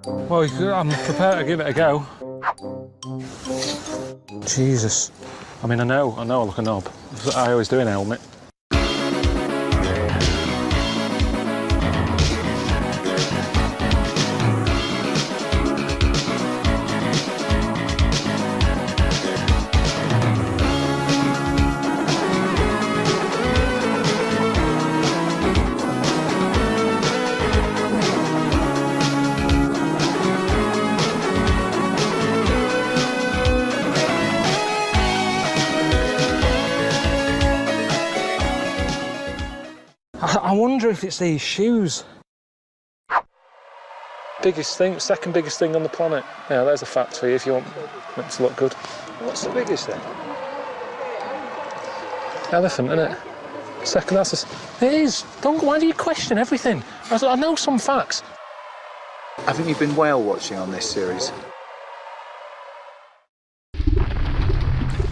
Well, I'm prepared to give it a go. Jesus. I mean, I know I look a knob. That's what I always do in a helmet. I wonder if it's these shoes. Biggest thing, second biggest thing on the planet. Yeah, there's a fact for you if you want it to look good. What's the biggest thing? Elephant, isn't it? Second, that's it is. Why do you question everything? I know some facts. Haven't you been whale watching on this series?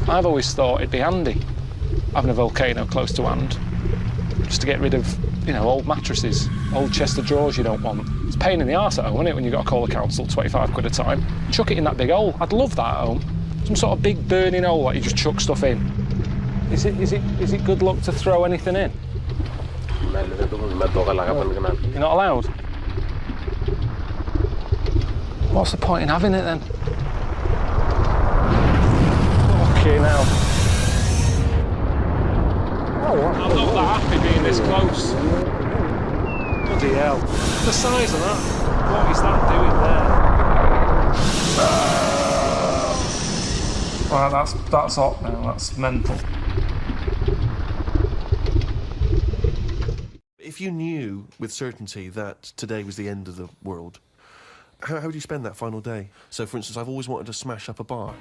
I've always thought it'd be handy having a volcano close to hand. Just to get rid of, you know, old mattresses, old chest of drawers you don't want. It's a pain in the arse at home, isn't it, when you've got to call the council, 25 quid a time. Chuck it in that big hole. I'd love that at home. Some sort of big burning hole that you just chuck stuff in. Is it good luck to throw anything in? You're not allowed? What's the point in having it then? Okay, now. I'm not that happy being this close. Bloody hell. The size of that. What is that doing there? Well, that's hot now. That's mental. If you knew with certainty that today was the end of the world, how would you spend that final day? So, for instance, I've always wanted to smash up a bar.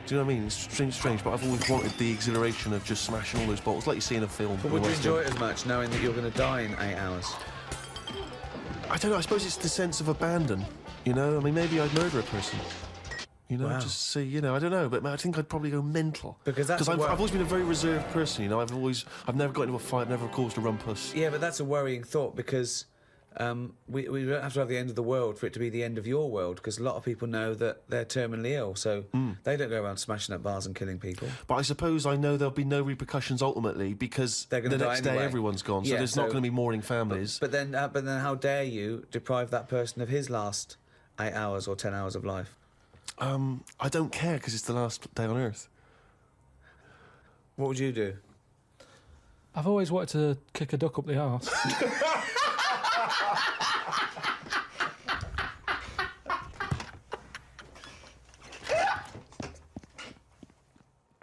Do you know what I mean? It's strange, but I've always wanted the exhilaration of just smashing all those bottles, like you see in a film. But would you enjoy it as much, knowing that you're going to die in 8 hours? I don't know, I suppose it's the sense of abandon, you know? I mean, maybe I'd murder a person. You know, Wow. just see, you know, I don't know, but I think I'd probably go mental. Because I've always been a very reserved person, you know, I've never got into a fight, never caused a rumpus. Yeah, but that's a worrying thought, because we don't have to have the end of the world for it to be the end of your world, because a lot of people know that they're terminally ill, so they don't go around smashing up bars and killing people. But I suppose I know there'll be no repercussions ultimately, because They're gonna the die next day anyway. everyone's gone, so Yeah, there's not going to be mourning families. But then how dare you deprive that person of his last 8 hours or 10 hours of life? I don't care, because it's the last day on Earth. What would you do? I've always wanted to kick a duck up the arse.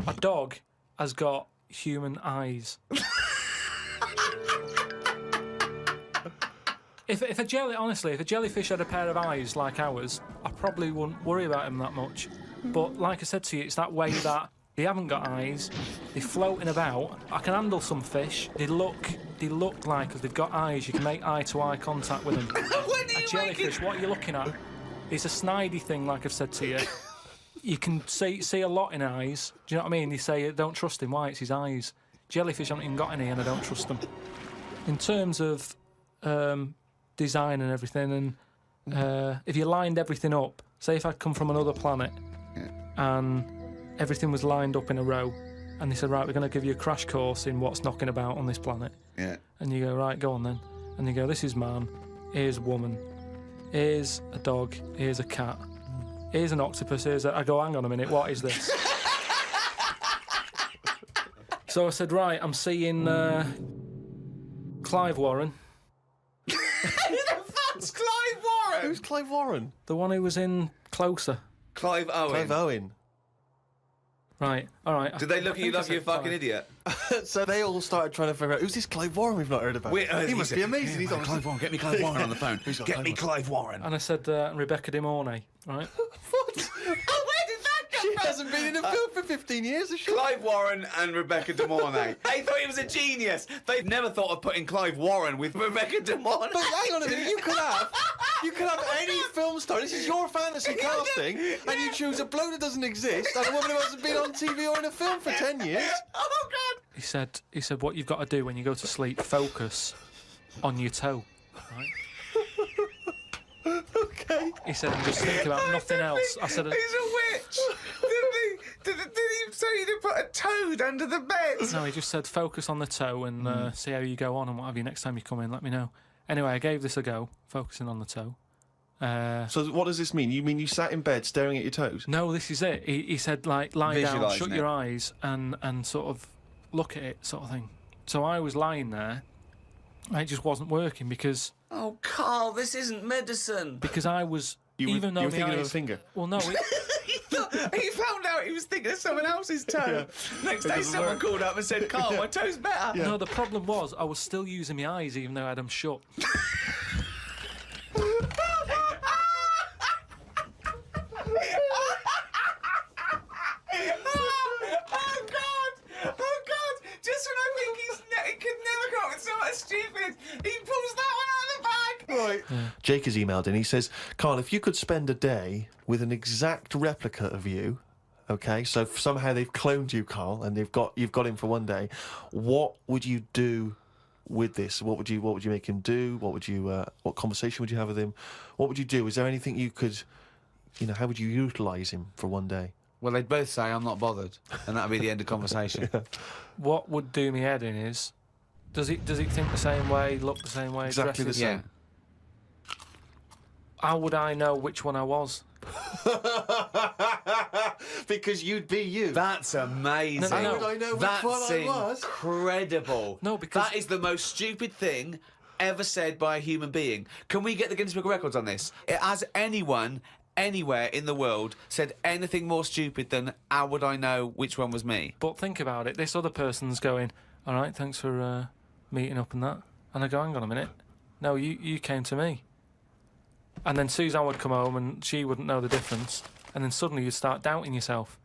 A dog has got human eyes. If a jellyfish had a pair of eyes like ours, I probably wouldn't worry about him that much. But like I said to you, it's that way that they haven't got eyes, they're floating about. I can handle some fish. They look like they've got eyes. You can make eye-to-eye contact with them. A jellyfish, what are you looking at? It's a snidey thing, like I've said to you. You can see a lot in eyes. Do you know what I mean? They say, don't trust him. Why? It's his eyes. Jellyfish haven't even got any, and I don't trust them. In terms of design and everything, and if you lined everything up, say if I'd come from another planet and everything was lined up in a row, and they said, right, we're going to give you a crash course in what's knocking about on this planet. Yeah. And you go, right, go on then. And you go, this is man, here's woman, here's a dog, here's a cat, here's an octopus, I go, hang on a minute, what is this? So I said, right, I'm seeing Clive Warren. Who the fuck's Clive Warren? Who's Clive Warren? The one who was in Closer. Clive Owen. Clive Owen. Right, all right. Did they look at you like you're a fucking idiot? So they all started trying to figure out, who's this Clive Warren we've not heard about? He must be amazing. He's on Clive Warren, get me Clive Warren on the phone. Get me Clive Warren. And I said, Rebecca De Mornay, right? What? Oh, where did that come She from? hasn't been in a film for 15 years, has she? Clive Warren and Rebecca De Mornay. They thought he was a genius. They've never thought of putting Clive Warren with Rebecca De Mornay. But hang on a minute, you could have any film star. This is your fantasy casting, and you choose a bloke that doesn't exist and a woman who hasn't been on TV or in a film for 10 years. Oh, God. He said, what you've got to do when you go to sleep, focus on your toe, right? Okay. He said, and just think about nothing else. I said, He's a witch. Did he say you to put a toad under the bed? no, he just said, focus on the toe and see how you go on and what have you. Next time you come in, let me know. Anyway, I gave this a go, focusing on the toe. So what does this mean? You mean you sat in bed staring at your toes? No, this is it. He said, like, lie down, Visualising shut it. your eyes and sort of look at it, sort of thing. So I was lying there, and it just wasn't working because Oh, Carl, this isn't medicine. I was, You even though were the thinking of a eyes, finger. well, no, He found out he was thinking of someone else's toe. Next day, someone called up and said, Carl, my toe's better. no, the problem was I was still using my eyes even though I had them shut. Oh, God! Just when I think he could never come up with something stupid, he pulls that one out of the bag! Right. Jake has emailed in. He says, Carl, if you could spend a day with an exact replica of you, okay, so somehow they've cloned you, Carl, and you've got him for one day, what would you do with this? What would you make him do? What conversation would you have with him? What would you do? Is there anything you could, how would you utilise him for one day? Well, they'd both say, I'm not bothered, and that'd be the end of conversation. What would do me head in is, does he think the same way, look the same way, Exactly dress the same. Yeah. How would I know which one I was? Because you'd be you. That's amazing. No, no, no. How would I know which That's one I was? incredible. No, because... That is the most stupid thing ever said by a human being. Can we get the Guinness Book of Records on this? Has anyone, anywhere in the world, said anything more stupid than, how would I know which one was me? But think about it. This other person's going, all right, thanks for meeting up and that. And I go, hang on a minute. No, you came to me. And then Suzanne would come home and she wouldn't know the difference. And then suddenly you'd start doubting yourself.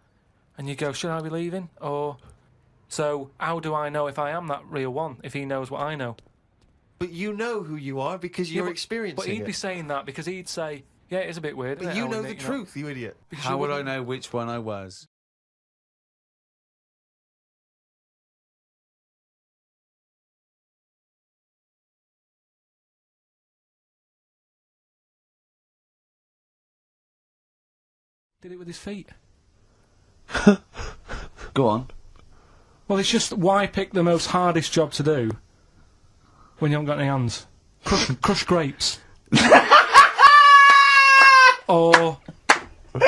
And you go, should I be leaving? Or... So, how do I know if I am that real one, if he knows what I know? But you know who you are because you're experiencing But he'd it. be saying that because he'd say, yeah, it's a bit weird. But you know the truth, you idiot. How would I know which one I was? Did it with his feet. Go on. Well, it's just, why pick the most hardest job to do when you haven't got any hands? Crush grapes. Or... Do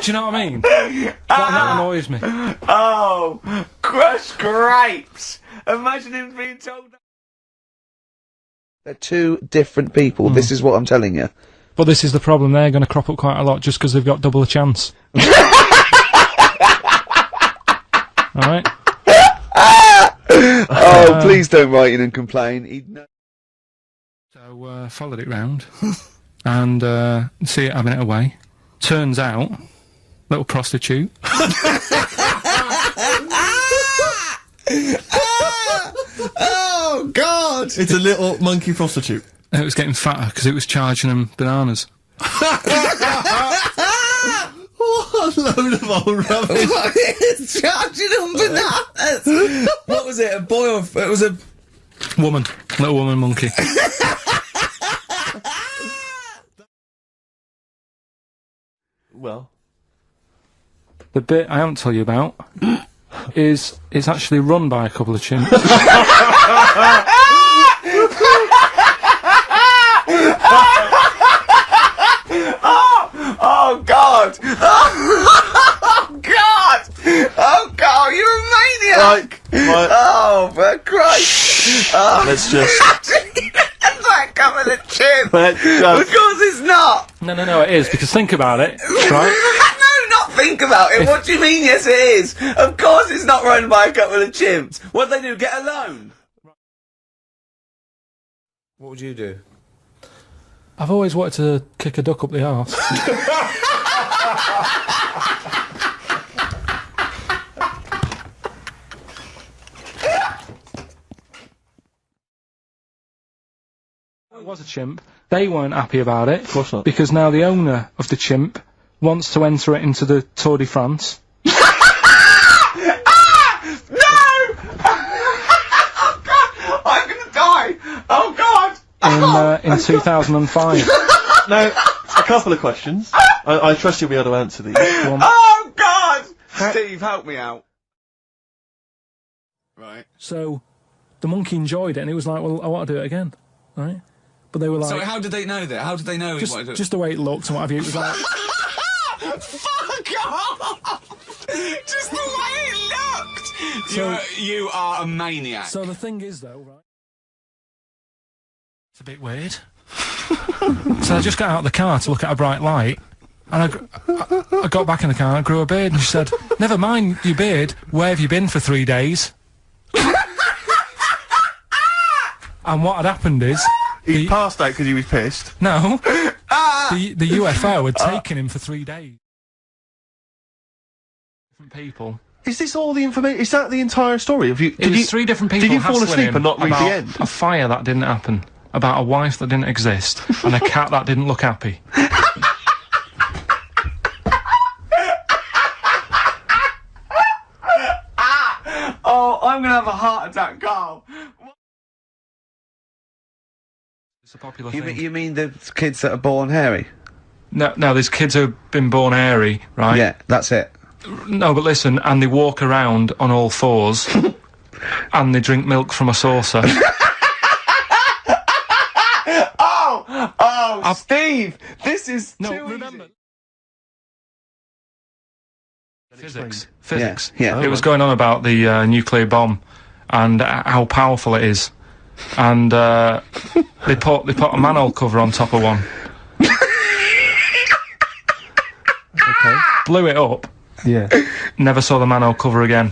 you know what I mean? That annoys me. Oh, crush grapes! Imagine him being told that. They're two different people. This is what I'm telling you. But this is the problem, they're going to crop up quite a lot just because they've got double a chance. Alright? Oh, please don't write in and complain. He'd know. So, followed it round and see it having it away. Turns out, little prostitute. Oh, God! It's a little monkey prostitute. It was getting fatter because it was charging them bananas. What a load of old rubbish. It's charging them bananas! What was it, a boy or... It was a... Woman. Little woman monkey. Well... The bit I haven't told you about is it's actually run by a couple of chimps. Oh, God! Oh, God! Oh, God, you're a maniac! Right. Oh, for Christ! Oh. Let's just... That's like coming a chip! Let's just... Of course it's not! No, it is, because think about it, right? No, not think about it. What do you mean, yes it is? Of course it's not run by a couple of chimps. What'd they do, get a loan? What would you do? I've always wanted to kick a duck up the arse. It was a chimp. They weren't happy about it. Of course not. Because now the owner of the chimp wants to enter it into the Tour de France. No! Oh, God! I'm gonna die! Oh, God! In 2005. Now, a couple of questions. I trust you'll be able to answer these. Oh, God! Steve, help me out. Right. So, the monkey enjoyed it, and he was like, well, I want to do it again. Right? But they were like... So how did they know that? How did they know he wanted to... Just the way it looked and what have you. It was like... Fuck off! Just the way it looked! So, you are a maniac. So the thing is, though, right... It's a bit weird. So I just got out of the car to look at a bright light, and I got back in the car and I grew a beard, and she said, never mind your beard, where have you been for 3 days? And what had happened is... He passed out because he was pissed. No. The UFO had taken him for 3 days. Different people. Is this all the information? Is that the entire story? It was 3 different people. Did you fall hassling asleep him and not read the about end? A fire that didn't happen, about a wife that didn't exist, and a cat that didn't look happy. Oh, I'm gonna have a heart attack, Carl. It's a popular You, thing. you mean the kids that are born hairy? No, there's kids who've been born hairy, right? Yeah, that's it. No, but listen, and they walk around on all fours, and they drink milk from a saucer. Steve, this is No, too remember. easy. Physics. Yeah. It was going on about the nuclear bomb and how powerful it is, and they put a manhole cover on top of one. Okay. Blew it up. Yeah. Never saw the manhole cover again.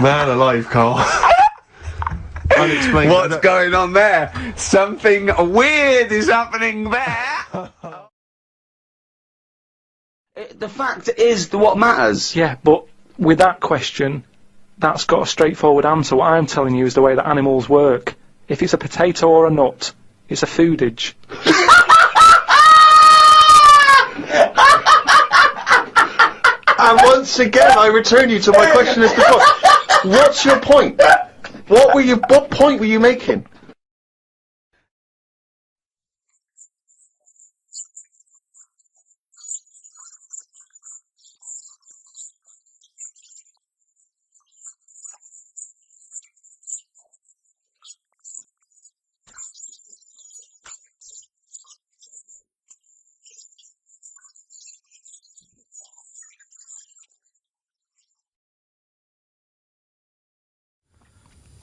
Man alive, Carl. Unexplained. What's going on there? Something weird is happening there. The fact is what matters. Yeah, but with that question, that's got a straightforward answer. What I'm telling you is the way that animals work. If it's a potato or a nut, it's a foodage. And once again, I return you to my question as before. What's your point? What point were you making?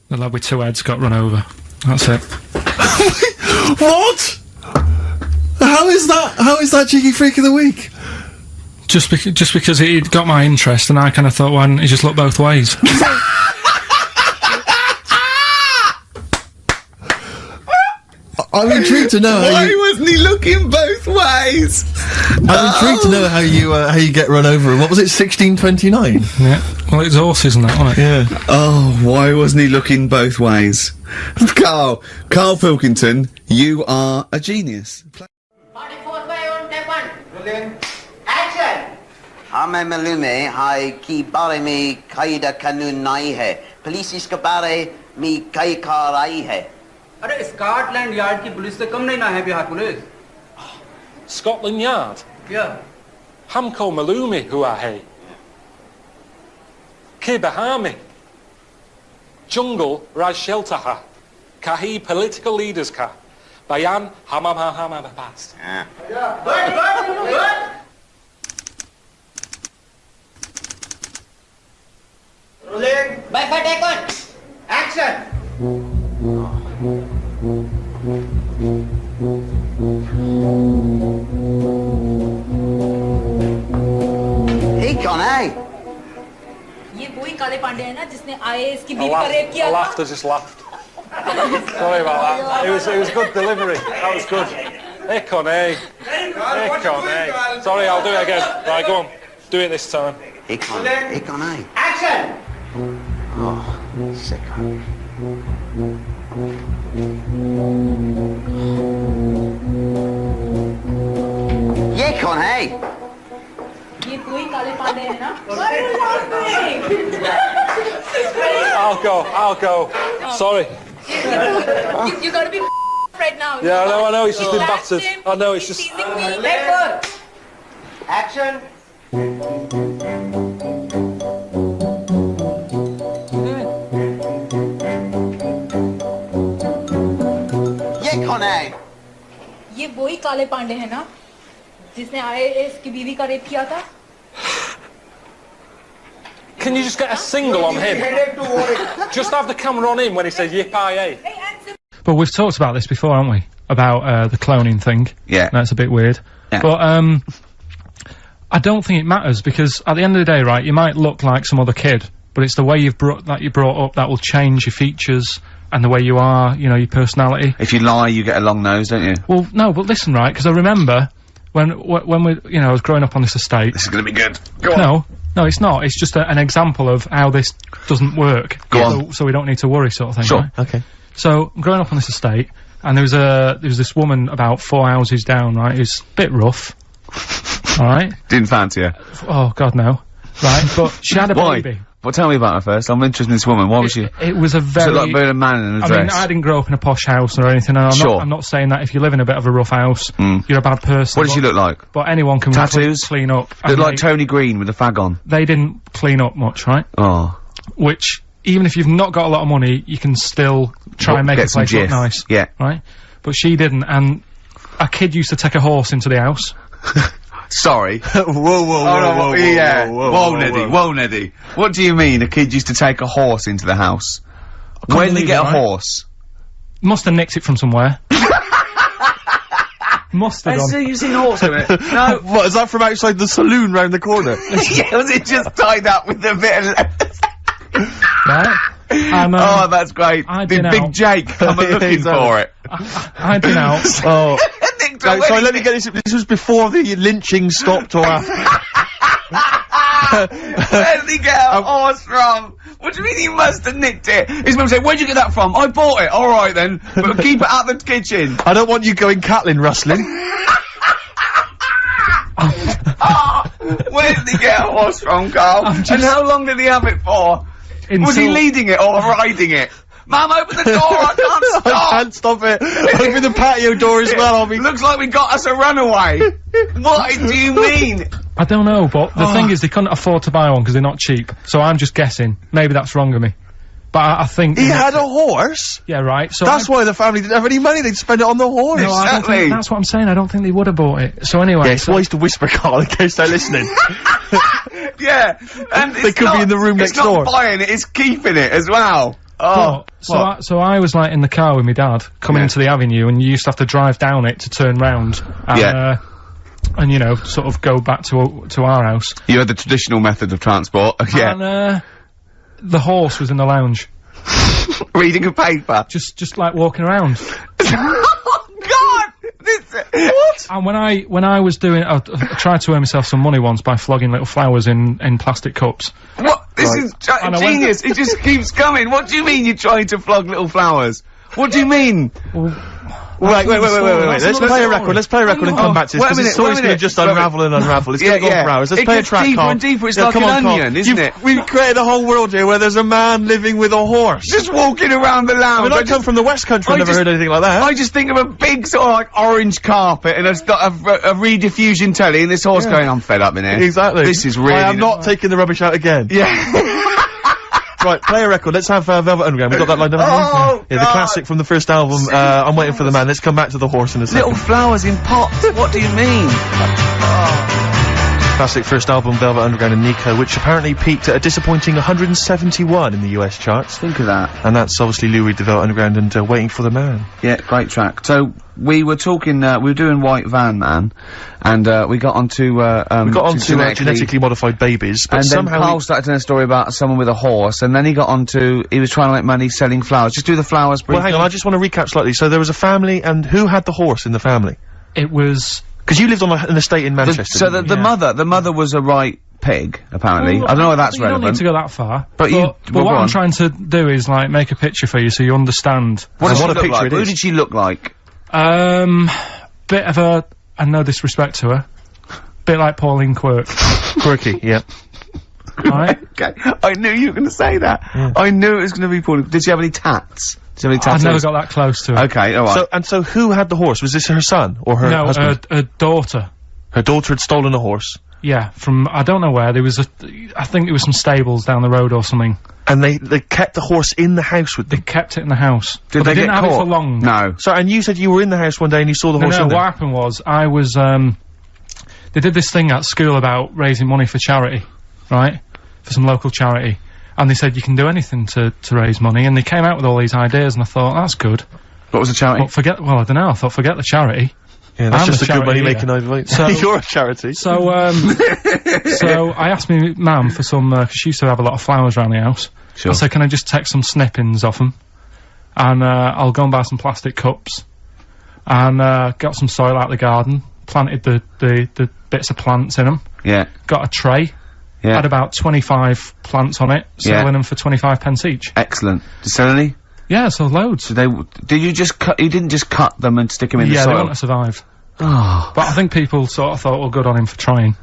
The lad with two heads got run over. That's it. What? How is that cheeky freak of the week? Just because he got my interest, and I kind of thought, why didn't he just look both ways? I'm intrigued to know how you... wasn't he looking both ways? I'm intrigued to know how you get run over. And what was it, 1629? Yeah. Well, it's horses and that, wasn't it? Yeah. Oh, why wasn't he looking both ways? Karl Pilkington, you are a genius. 44 by on step 1. Action! हमें मालूम है हाय कि बारे में कायदा कानून नहीं है पुलिस इसके बारे में कई कार आई है अरे स्कॉटलैंड यार्ड की पुलिस से कम नहीं ना है Bihar police Scotland Yard? Yeah. Hamko Malumi hua hai. Ke Bahami. Jungle Raj Shelter ha. Kahi political leaders ka. Bayan Hamama past. Good. Rolling. By take one. Action. Hey, कौन है? ये वही काले पांडे हैं ना जिसने आईएएस की बीवी का रेप किया I था? laughed, I just laughed. Sorry about that. It was good delivery. That was good. Hey, Connie. Hey, Connie. Sorry, I'll do it again. Right, go on. Do it this time. Hey, कौन है? Action. Oh, sick. ये कौन है? ये वही काले पांडे हैं ना? I'll go. Sorry. You gotta be right now. Yeah, I know, he's just been battered. I know, it's just... Teasing me. Take one. Action. ये कौन है? ये वही काले पांडे हैं ना जिसने आईएएस की बीवी का रेप किया था? Can you just get a single on him? Just have the camera on him when he says yippee. But we've talked about this before, haven't we? About the cloning thing. Yeah. That's a bit weird. Yeah. But I don't think it matters, because at the end of the day, right, you might look like some other kid, but it's the way you're brought up that will change your features and the way you are, you know, your personality. If you lie, you get a long nose, don't you? Well, no, but listen, right, because I remember when we, you know, I was growing up on this estate. This is going to be good. Go on. No, it's not. It's just an example of how this doesn't work. Go on. So we don't need to worry, sort of thing. Sure. Right? Okay. So I'm growing up on this estate, and there was this woman about 4 houses down, right? Who's a bit rough. All right. Didn't fancy her. Oh God, no. Right, but she had a Why? baby. Well, tell me about her first. I'm interested in this woman. Why was she? It was a very... Was it like being a man in a dress? I mean, I didn't grow up in a posh house or anything, and I'm not saying that if you live in a bit of a rough house, you're a bad person. What did she look like? But anyone can clean up. Looked like Tony Green with a fag on. They didn't clean up much, right? Oh. Which, even if you've not got a lot of money, you can still try and make a place look nice. Yeah. Right? But she didn't, and a kid used to take a horse into the house. Sorry. Whoa, Neddy. What do you mean a kid used to take a horse into the house? Where did he get a horse? Must have nicked it from somewhere. Must have done. You've seen a horse do it? No. What, is that from outside the saloon round the corner? Yeah, was it just tied up with a bit of... Right? Oh, that's great. Did Big Jake come looking for it? I'd been out. Oh. No, sorry, let me get this. This was before the lynching stopped or after. Where did he get a horse from? What do you mean he must have nicked it? His mum said, where'd you get that from? I bought it. All right then. But keep it out the kitchen. I don't want you going Catlin rustling. Where did he get a horse from, Carl? And how long did he have it for? Was he leading it or riding it? Mum, open the door, I can't stop! I can't stop it. Open the patio door as well, Looks like we got us a runaway. What do you mean? I don't know, but the thing is they couldn't afford to buy one because they're not cheap. So I'm just guessing. Maybe that's wrong of me. But I think... He had a horse? Yeah, right. So that's why the family didn't have any money, they'd spend it on the horse. No, I don't think, that's what I'm saying, I don't think they would have bought it. So anyway... Yeah, it's wise to whisper, Carl, in case they're listening. Yeah, and they could be in the room next door. It's not buying it, it's keeping it as well. Oh, so I was like in the car with my dad coming into the avenue, and you used to have to drive down it to turn round. And, and you know, sort of go back to our house. You had the traditional method of transport. Yeah. And the horse was in the lounge, reading a paper. Just like walking around. Oh God! What? And when I was doing, I tried to earn myself some money once by flogging little flowers in plastic cups. What? This is genius. It just keeps coming. What do you mean you're trying to flog little flowers? What do you mean? Wait. Let's play a record. Let's play a record and come back to this. This story's going to just unravel and unravel. It's going to go for hours. Let's play a track, deeper Carl. and deeper. It's like an onion, isn't it? We've created a whole world here where there's a man living with a horse. Just walking around the lounge. I come from the West Country. I've never heard anything like that. I just think of a big sort of like orange carpet and it's got a rediffusion telly and this horse going, I'm fed up in here. Exactly. This is really... I am not taking the rubbish out again. Yeah. Right, play a record. Let's have Velvet Underground. We've got that lined up. Oh, yeah, the classic from the first album. I'm Waiting for the Man. Let's come back to the horse in a second. Little flowers in pots. What do you mean? Classic first album, Velvet Underground and Nico, which apparently peaked at a disappointing 171 in the US charts. Think of that. And that's obviously Lou Reed, the Velvet Underground, and Waiting for the Man. Yeah, great track. So, we were talking, we were doing White Van Man, and, we got onto, genetically modified babies, but and somehow then Carl started telling a story about someone with a horse, and then he got onto, he was trying to make money selling flowers. Just do the flowers briefly. Well, hang on, I just want to recap slightly. So there was a family, and who had the horse in the family? It was... Because you lived on an estate in Manchester. So the mother was a right pig, apparently. Well, I don't know where that's relevant. You don't need to go that far. But what I'm trying to do is, like, make a picture for you so you understand. What a picture it is. Who did she look like? Bit of a, and no disrespect to her, bit like Pauline Quirk. Quirky, yeah. Right? Okay, I knew you were going to say that. Yeah. I knew it was going to be Pauline. Did she have any tats? Did she have any tattoos? I never got that close to her. Okay, alright. So who had the horse? Was this her son or her husband? No, her daughter. Her daughter had stolen a horse? Yeah, from, I don't know where, there was I think there was some stables down the road or something. And they kept the horse in the house with them? They kept it in the house. Did they didn't have it for long. No. So, and you said you were in the house one day and you saw the horse in there? No, what happened was, I was, they did this thing at school about raising money for charity, right? For some local charity. And they said you can do anything to raise money, and they came out with all these ideas, and I thought, that's good. What was the charity? Well, I don't know, I thought, forget the charity. Yeah, that's just a good money-making idea. So, you're a charity. So, so I asked me mum for some, cause she used to have a lot of flowers around the house. Sure. I said, can I just take some snippings off them? And, I'll go and buy some plastic cups. And, got some soil out of the garden, planted the bits of plants in them. Yeah. Got a tray. Yeah. Had about 25 plants on it, selling them for 25 pence each. Excellent. Did you sell any? Yeah, sold loads. So did you just cut, you didn't just cut them and stick them in the soil? Yeah, they wouldn't have survived. But I think people sort of thought, well, good on him for trying.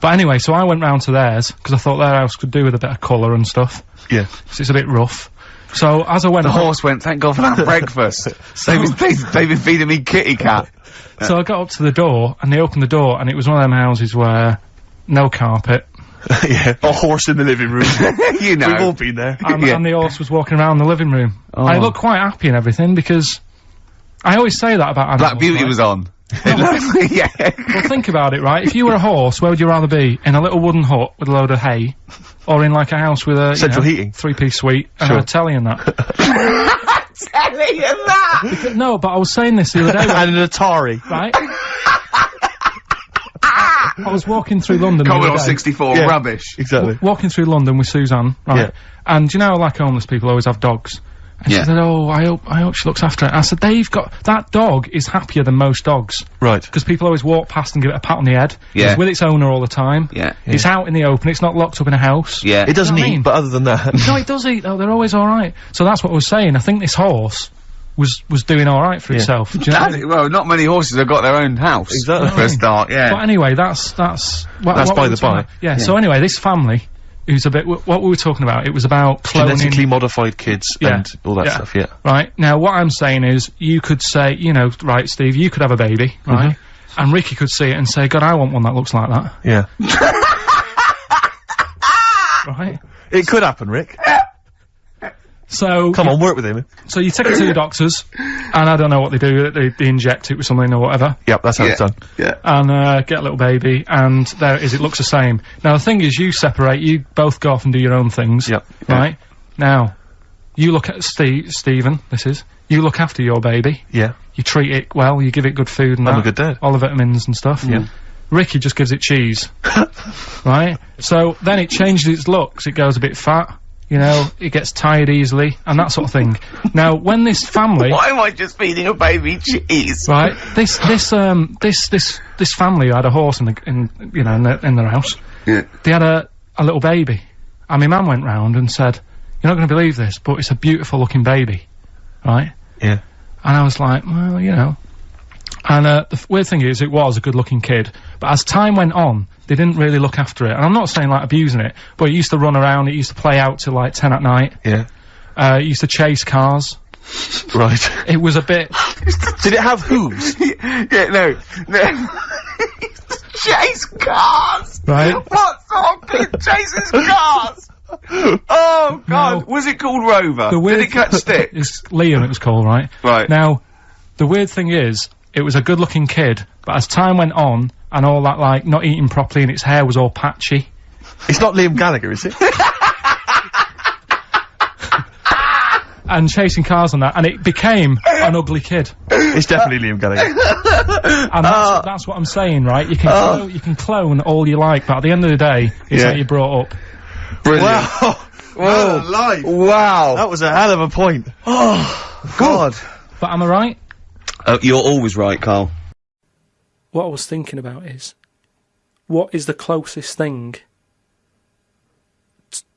But anyway, so I went round to theirs, because I thought their house could do with a bit of colour and stuff. Yeah. 'Cause it's a bit rough. So, as I went... The horse went, thank God for that breakfast. They've been feeding me kitty cat. So I got up to the door, and they opened the door, and it was one of them houses where no carpet. Yeah, a horse in the living room. You know. We've all been there. And the horse was walking around the living room. Oh. I looked quite happy and everything, because I always say that about animals. Black Beauty right? was on. Yeah. Well, think about it, right? If you were a horse, where would you rather be? In a little wooden hut with a load of hay? Or in, like, a house with a... Central heating. Three-piece suite and a telly and that? Telly and that! No, but I was saying this the other day. And an Atari. Right? I was walking through London. Commodore 64, rubbish. Exactly. Walking through London with Suzanne, right? Yeah. And you know, like homeless people always have dogs. And she said, "Oh, I hope she looks after it." I said, that dog is happier than most dogs. Right. Because people always walk past and give it a pat on the head. Yeah. It's with its owner all the time. Yeah. It's out in the open, it's not locked up in a house. Yeah. It doesn't You know what I eat, mean? but other than that... No, it does eat though, they're always alright. So that's what I was saying, I think this horse was doing alright for itself. Do you know what I mean? Well, not many horses have got their own house. Exactly. For a start, yeah. But anyway, that's That's what by we the were talking by. about. Yeah, so anyway, this family, who's a bit, what we were talking about, it was about cloning. Genetically modified kids and all that stuff, yeah. Right, now what I'm saying is, you could say, you know, right, Steve, you could have a baby, right? And Ricky could see it and say, God, I want one that looks like that. Yeah. Right? It could happen, Rick. So... Come on, work with him. So you take it to the doctors, and I don't know what they do, they inject it with something or whatever. Yep, that's how it's done. Yeah. And, get a little baby, and there it is, it looks the same. Now the thing is, you separate, you both go off and do your own things. Yep. Right? Now, you look at Stephen, you look after your baby. Yeah. You treat it well, you give it good food and I'm that. a good dad. All the vitamins and stuff. Yeah. Ricky just gives it cheese. Right? So, then it changes its looks, it goes a bit fat. You know, it gets tired easily, and that sort of thing. Now, when this family... Why am I just feeding a baby cheese? Right, this family who had a horse in their house. Yeah. They had a little baby. And my mum went round and said, "You're not gonna believe this, but it's a beautiful looking baby." Right? Yeah. And I was like, well, you know. And, the weird thing is, it was a good looking kid, but as time went on, they didn't really look after it. And I'm not saying, like, abusing it, but it used to run around, it used to play out till, like, 10 at night. Yeah. It used to chase cars. Right. It was a bit... Did it have hooves? Yeah, no. Chase cars! Right. What sort of kid chases cars? Oh, God. No. Was it called Rover? The weird Did it catch sticks? It's Liam, it was called, right? Right. Now, the weird thing is, it was a good-looking kid, but as time went on, and all that, like, not eating properly and its hair was all patchy. It's not Liam Gallagher, is it? And chasing cars and that, and it became an ugly kid. It's definitely Liam Gallagher. And that's what I'm saying, right? You can clone all you like, but at the end of the day, it's how you brought up. Brilliant. Wow. Whoa. Life. Wow. That was a hell of a point. Oh, God. But am I right? You're always right, Carl. What I was thinking about is, what is the closest thing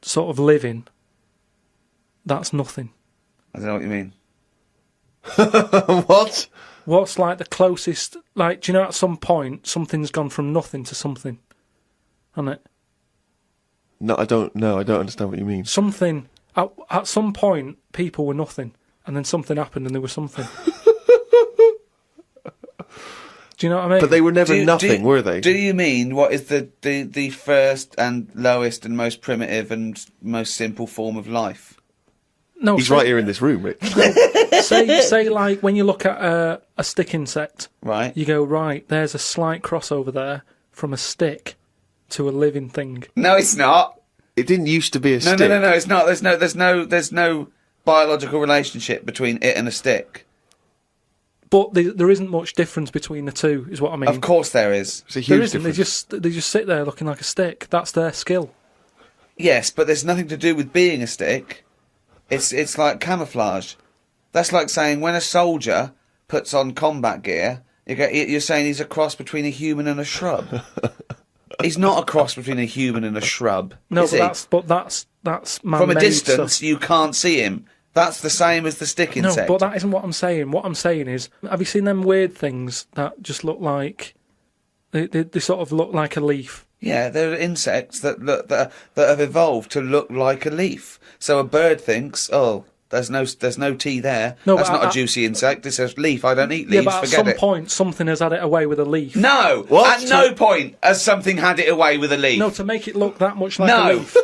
sort of living that's nothing? I don't know what you mean. What? What's like the closest, like, do you know at some point something's gone from nothing to something? Hasn't it? No, I don't understand what you mean. Something, at some point people were nothing, and then something happened and there was something. Do you know what I mean? But they were never nothing, were they? Do you mean what is the first and lowest and most primitive and most simple form of life? No, he's right here in this room, Rick. say like when you look at a stick insect, right? You go, right, there's a slight crossover there from a stick to a living thing. No, it's not. It didn't used to be a stick. No, it's not. There's no biological relationship between it and a stick. But there isn't much difference between the two, is what I mean. Of course there is. It's a huge there isn't. difference. They just sit there looking like a stick. That's their skill. Yes, but there's nothing to do with being a stick. It's like camouflage. That's like saying when a soldier puts on combat gear, you're saying he's a cross between a human and a shrub. He's not a cross between a human and a shrub. No, is he? that's man-made From a distance, stuff. you can't see him. That's the same as the stick insect. No, but that isn't what I'm saying. What I'm saying is, have you seen them weird things that just look like... They sort of look like a leaf, Yeah, there are insects that have evolved to look like a leaf. So a bird thinks, oh, there's no tea there. No, that's but not a juicy insect. It's a leaf. I don't eat leaves. Yeah, but Forget at some it. point, something has had it away with a leaf. No, What? at no point has something had it away with a leaf. No, to make it look that much like a leaf.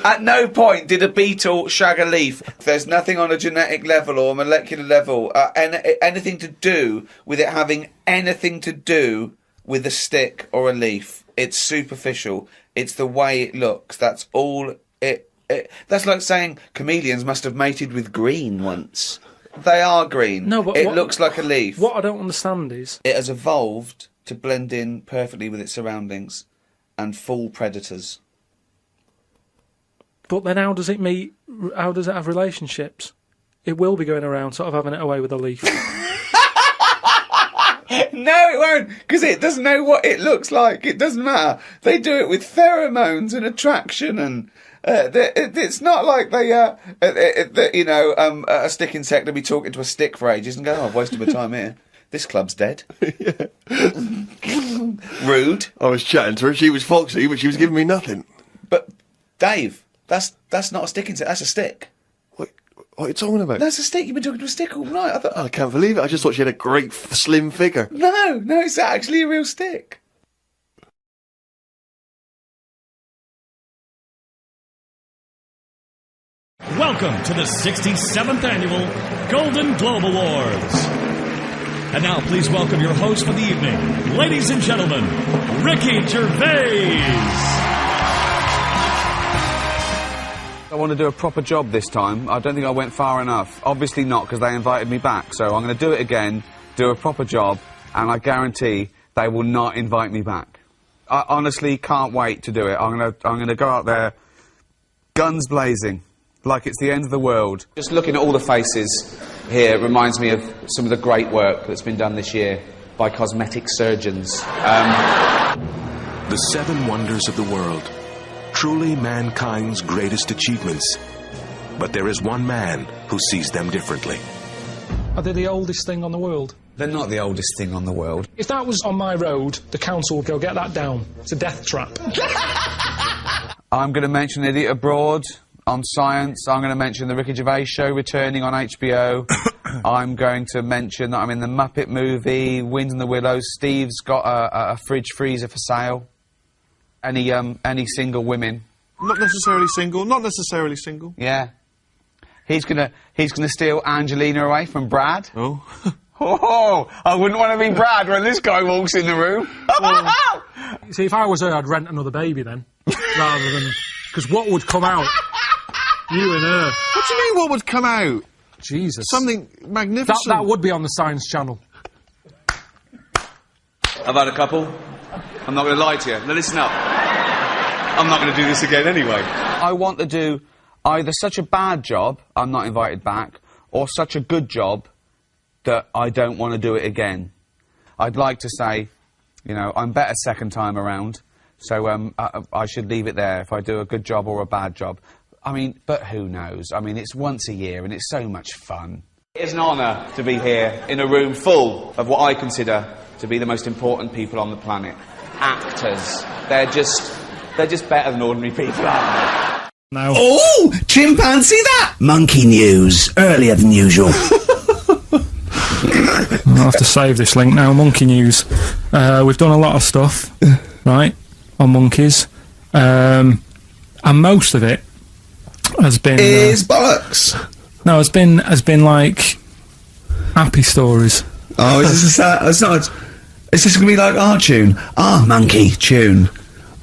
At no point did a beetle shag a leaf. There's nothing on a genetic level or molecular level, anything to do with it having anything to do with a stick or a leaf. It's superficial. It's the way it looks. That's all it. That's like saying chameleons must have mated with green once. They are green. No, but it looks like a leaf. What I don't understand is it has evolved to blend in perfectly with its surroundings and fool predators. But then how does it meet? How does it have relationships? It will be going around sort of having it away with a leaf. No, it won't, because it doesn't know what it looks like. It doesn't matter. They do it with pheromones and attraction, and it's not like they, a stick insect will be talking to a stick for ages and go, oh, I've wasted my time here. This club's dead. Rude. I was chatting to her. She was foxy, but she was giving me nothing. But Dave, that's not a stick insect. That's a stick. What are you talking about? That's a stick. You've been talking to a stick all night. I can't believe it. I just thought she had a great slim figure. No, it's actually a real stick. Welcome to the 67th Annual Golden Globe Awards. And now please welcome your host for the evening, ladies and gentlemen, Ricky Gervais. I want to do a proper job this time. I don't think I went far enough. Obviously not, because they invited me back. So I'm going to do it again, do a proper job, and I guarantee they will not invite me back. I honestly can't wait to do it. I'm going to go out there, guns blazing, like it's the end of the world. Just looking at all the faces here reminds me of some of the great work that's been done this year by cosmetic surgeons. The 7 wonders of the world. Truly mankind's greatest achievements. But there is one man who sees them differently. Are they the oldest thing on the world? They're not the oldest thing on the world. If that was on my road, the council would go, get that down. It's a death trap. I'm going to mention Idiot Abroad on Science. I'm going to mention the Ricky Gervais Show returning on HBO. I'm going to mention that I'm in the Muppet movie, Wind in the Willows. Steve's got a fridge freezer for sale. Any single women? Not necessarily single. Not necessarily single. Yeah. He's gonna steal Angelina away from Brad. Oh. Oh, I wouldn't want to be Brad when this guy walks in the room. See, if I was her, I'd rent another baby then, rather than because what would come out? You and her. What do you mean? What would come out? Jesus. Something magnificent. That would be on the Science Channel. I've had a couple. I'm not going to lie to you. Now listen up. I'm not going to do this again anyway. I want to do either such a bad job, I'm not invited back, or such a good job that I don't want to do it again. I'd like to say, you know, I'm better second time around, so I should leave it there if I do a good job or a bad job. I mean, but who knows? I mean, it's once a year and it's so much fun. It's an honour to be here in a room full of what I consider to be the most important people on the planet. Actors. They're just better than ordinary people, aren't they? No. Oh, chimpanzee that! Monkey news, earlier than usual. I'll have to save this link now. Monkey news. We've done a lot of stuff, right, on monkeys, and most of it has been is bollocks. No, has been like happy stories. Oh, it's not. Is this going to be like our tune? Our monkey tune.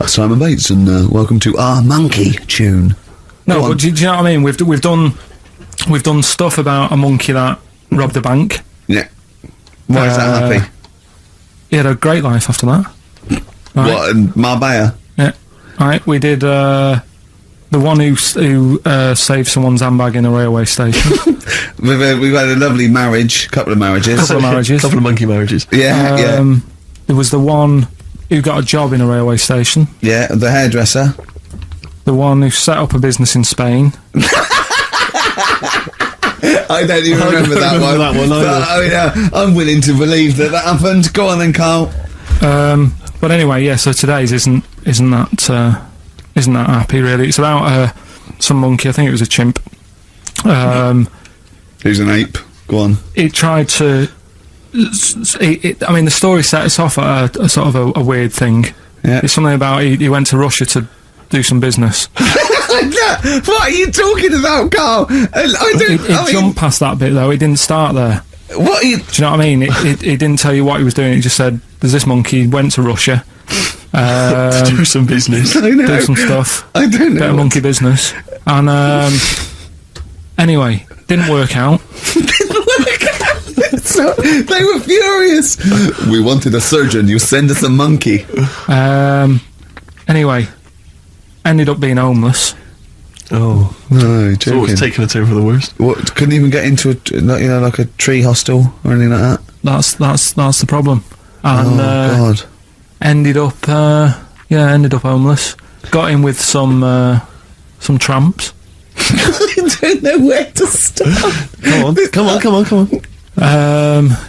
Simon Bates, and welcome to our monkey tune. No, but do you know what I mean? We've done stuff about a monkey that robbed a bank. Yeah. Why is that happy? He had a great life after that. Right. What, in Marbella? Yeah. Right, we did the one who saved someone's handbag in a railway station. We've had a lovely marriage, couple of marriages. Couple of monkey marriages. Yeah, yeah. There was the one who got a job in a railway station. Yeah, the hairdresser. The one who set up a business in Spain. I don't even remember that one. But, I'm willing to believe that happened. Go on then, Carl. But anyway, yeah. So today's isn't that happy really. It's about some monkey. I think it was a chimp. Who's an ape? Go on. It tried to. I mean, the story sets off at a sort of a weird thing. Yeah. It's something about he went to Russia to do some business. What are you talking about, Carl? It jumped past that bit though. It didn't start there. What are you... Do you know what I mean? It didn't tell you what he was doing. It just said, "There's this monkey. He went to Russia to do some business, do some stuff. I don't know. Bit of monkey business." And anyway, didn't work out. So, they were furious. We wanted a surgeon. You send us a monkey. Anyway, ended up being homeless. Oh no! So it's taken a turn for the worst. What? Couldn't even get into like a tree hostel or anything like that. That's the problem. And God! Ended up homeless. Got in with some tramps. I don't know where to start. Come on.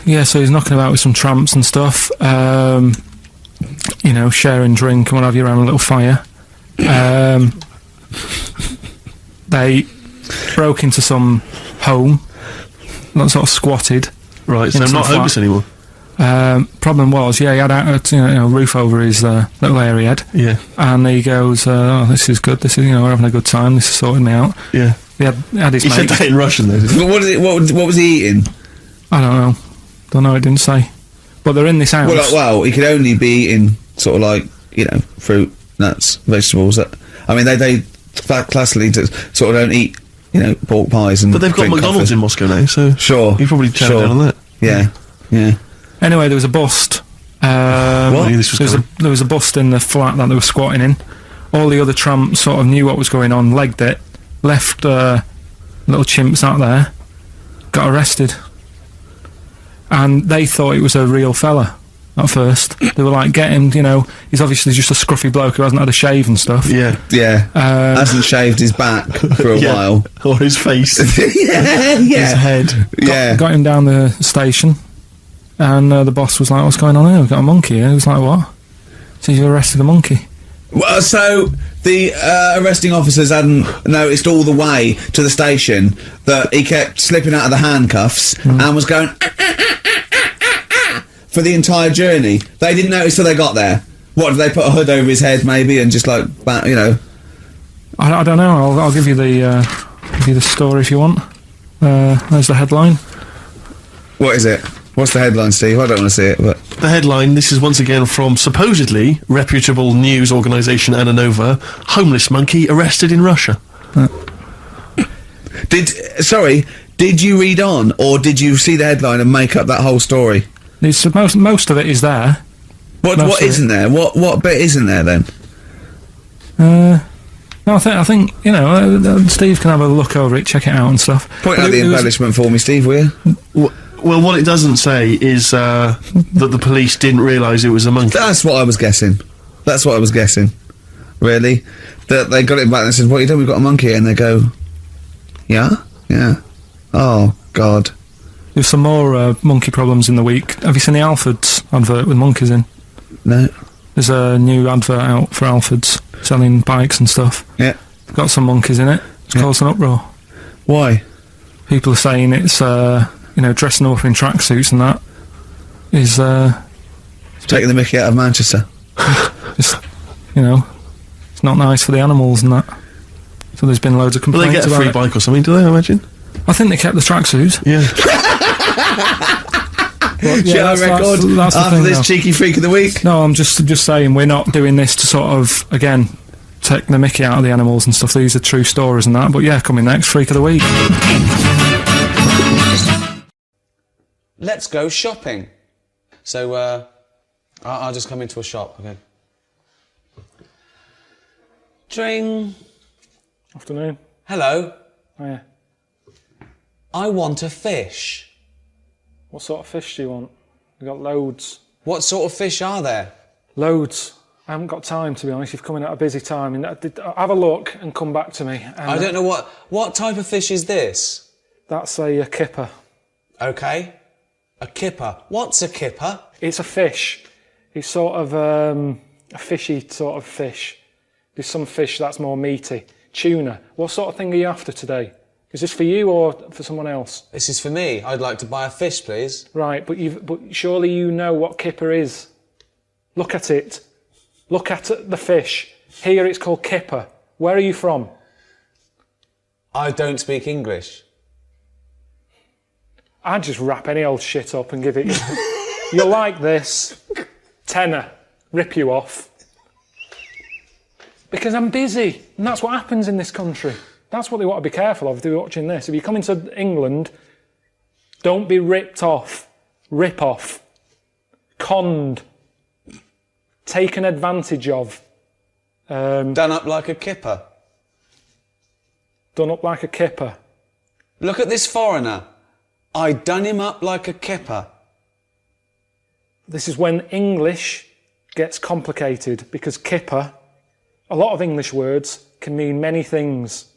Yeah, so he's knocking about with some tramps and stuff. You know, sharing drink and what have you around a little fire. They broke into some home, not sort of squatted. Right, so I'm not homeless anymore. Problem was, he had a roof over his little area he had. Yeah. And he goes, "Oh, this is good. This is, we're having a good time. This is sorting me out." Yeah. He had his He mate. said that in Russian though. What was he eating? I don't know. It didn't say. But they're in this house. Well, he could only be eating sort of like fruit, nuts, vegetables. I mean, they classically sort of don't eat pork pies and. But they've got McDonald's in Moscow now, so sure. You probably chow down on that. Yeah. Anyway, there was a bust. What? There was a bust in the flat that they were squatting in. All the other tramps sort of knew what was going on, legged it, left little chimps out there, got arrested. And they thought it was a real fella at first. They were like, "Get him, he's obviously just a scruffy bloke who hasn't had a shave and stuff." Yeah. Hasn't shaved his back for a while. Or his face. Yeah. His head. Got him down the station, and the boss was like, "What's going on here? We've got a monkey here." He was like, "What?" So you arrested a monkey. Well, so the arresting officers hadn't noticed all the way to the station that he kept slipping out of the handcuffs and was going for the entire journey. They didn't notice till they got there. What, did they put a hood over his head maybe and just like, I don't know. I'll give you the story if you want. There's the headline. What is it? What's the headline, Steve? I don't want to see it, but... The headline, this is once again from supposedly reputable news organisation Ananova, homeless monkey arrested in Russia. Did you read on, or did you see the headline and make up that whole story? Most of it is there. What isn't there? What bit isn't there then? No, I think Steve can have a look over it, check it out and stuff. Point out the embellishment for me, Steve, will you? Well, what it doesn't say is that the police didn't realise it was a monkey. That's what I was guessing. Really? That they got it back and said, "What are you doing? We've got a monkey," and they go, "Yeah." Oh God. There's some more monkey problems in the week. Have you seen the Alfords advert with monkeys in? No. There's a new advert out for Alfords selling bikes and stuff. Yeah. Got some monkeys in it. It's caused an uproar. Why? People are saying it's dressing them up in tracksuits and that is taking the mickey out of Manchester. Just it's not nice for the animals and that. So there's been loads of complaints. Will they get a free bike or something? Do they? I imagine. I think they kept the tracksuits. Yeah. Shall I record that's after this cheeky freak of the week? No, I'm just saying we're not doing this to sort of again take the mickey out of the animals and stuff. These are true stories and that. But yeah, coming next, freak of the week. Let's go shopping. So, I'll just come into a shop, okay? Dring. Afternoon. Hello. Oh, yeah. I want a fish. What sort of fish do you want? We've got loads. What sort of fish are there? Loads. I haven't got time, to be honest. You've come in at a busy time. Have a look and come back to me. And I don't know what type of fish is this? That's a kipper. Okay. A kipper. What's a kipper? It's a fish. It's sort of a fishy sort of fish. There's some fish that's more meaty. Tuna. What sort of thing are you after today? Is this for you or for someone else? This is for me. I'd like to buy a fish, please. Right, but surely you know what kipper is. Look at it. Look at the fish. Here it's called kipper. Where are you from? I don't speak English. I'd just wrap any old shit up and give it you. You'll like this. Tenner. Rip you off. Because I'm busy. And that's what happens in this country. That's what they want to be careful of if they're watching this. If you come into England, don't be ripped off. Rip off. Conned. Taken advantage of. Done up like a kipper. Done up like a kipper. Look at this foreigner. I done him up like a kipper. This is when English gets complicated because kipper, a lot of English words, can mean many things.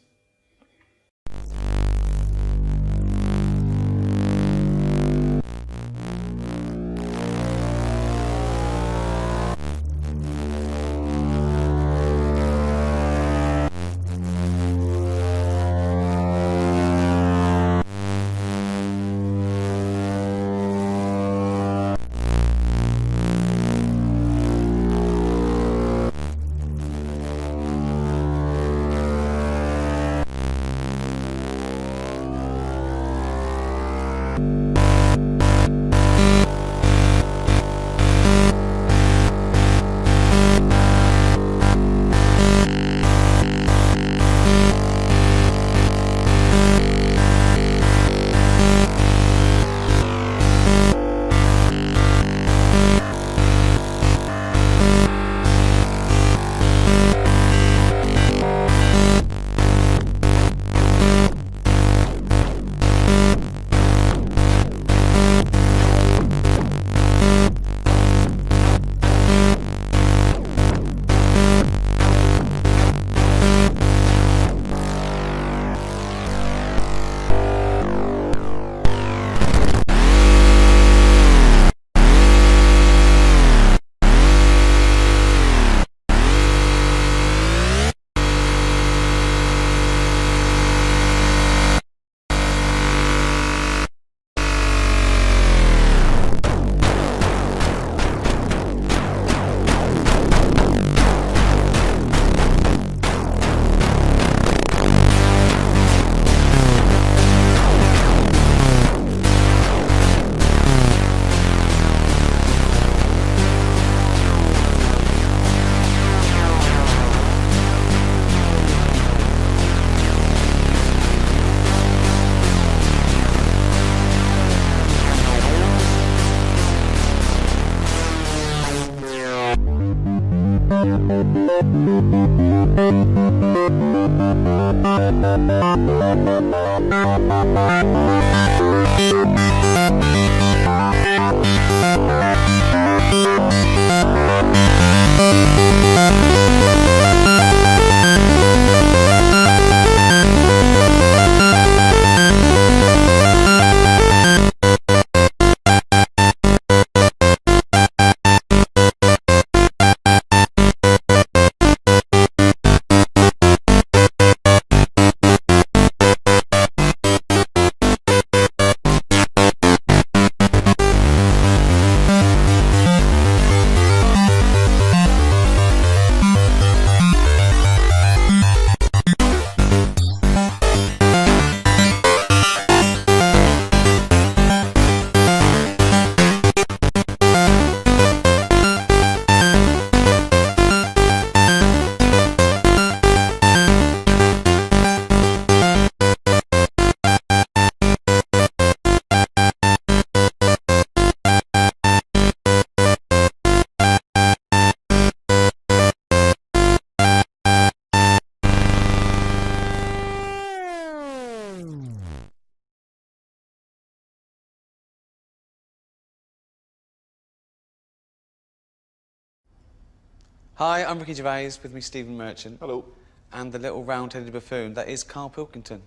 Hi, I'm Ricky Gervais, with me Stephen Merchant. Hello. And the little round-headed buffoon, that is Karl Pilkington.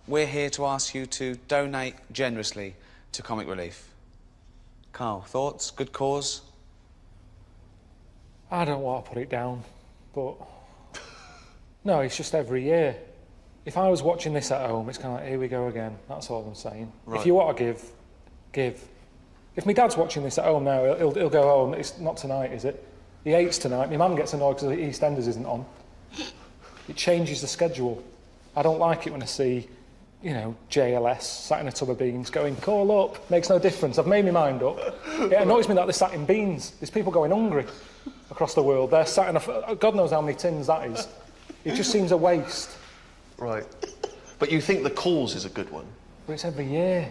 We're here to ask you to donate generously to Comic Relief. Karl, thoughts? Good cause? I don't want to put it down, but no, it's just every year. If I was watching this at home, it's kind of like, here we go again. That's all I'm saying. Right. If you want to give. If my dad's watching this at home now, he'll go home. It's not tonight, is it? He hates tonight. My mum gets annoyed because EastEnders isn't on. It changes the schedule. I don't like it when I see, you know, JLS sat in a tub of beans going, call up. Makes no difference. I've made my mind up. It annoys me that they're sat in beans. There's people going hungry across the world. They're sat in God knows how many tins that is. It just seems a waste. Right. But you think the cause is a good one? But it's every year.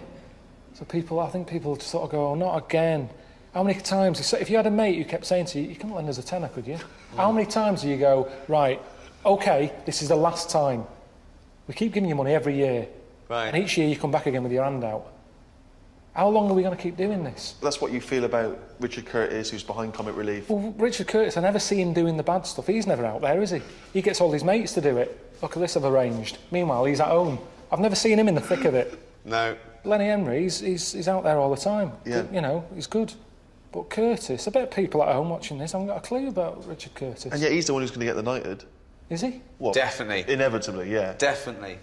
So I think people just sort of go, oh, not again. How many times, if you had a mate who kept saying to you, you couldn't lend us a tenner, could you? How many times do you go, right, OK, this is the last time. We keep giving you money every year. Right. And each year you come back again with your hand out. How long are we going to keep doing this? That's what you feel about Richard Curtis, who's behind Comic Relief. Well, Richard Curtis, I never see him doing the bad stuff. He's never out there, is he? He gets all his mates to do it. Look at this I've arranged. Meanwhile, he's at home. I've never seen him in the thick of it. No. Lenny Henry, he's out there all the time. Yeah. You know, he's good. But Curtis, I bet people at home watching this haven't got a clue about Richard Curtis. And yet he's the one who's going to get the knighted. Is he? Well, Definitely. Inevitably, yeah. Definitely.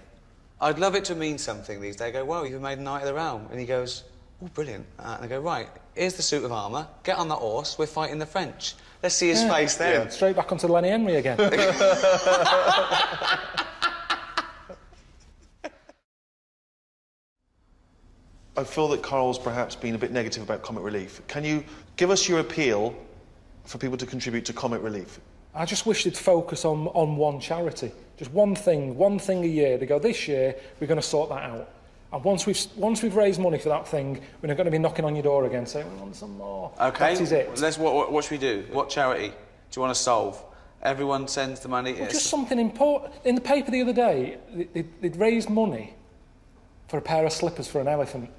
I'd love it to mean something these days. I go, well, you've made a Knight of the Realm. And he goes, oh, brilliant. And I go, right, here's the suit of armour. Get on that horse. We're fighting the French. Let's see his face then. Yeah. Straight back onto Lenny Henry again. I feel that Karl's perhaps been a bit negative about Comic Relief. Can you give us your appeal for people to contribute to Comic Relief? I just wish they'd focus on one charity. Just one thing a year. They go, this year, we're going to sort that out. And once we've raised money for that thing, we're not going to be knocking on your door again saying, we want some more. OK. That is it. What should we do? What charity do you want to solve? Everyone sends the money. Well, just something important. In the paper the other day, they'd raised money for a pair of slippers for an elephant.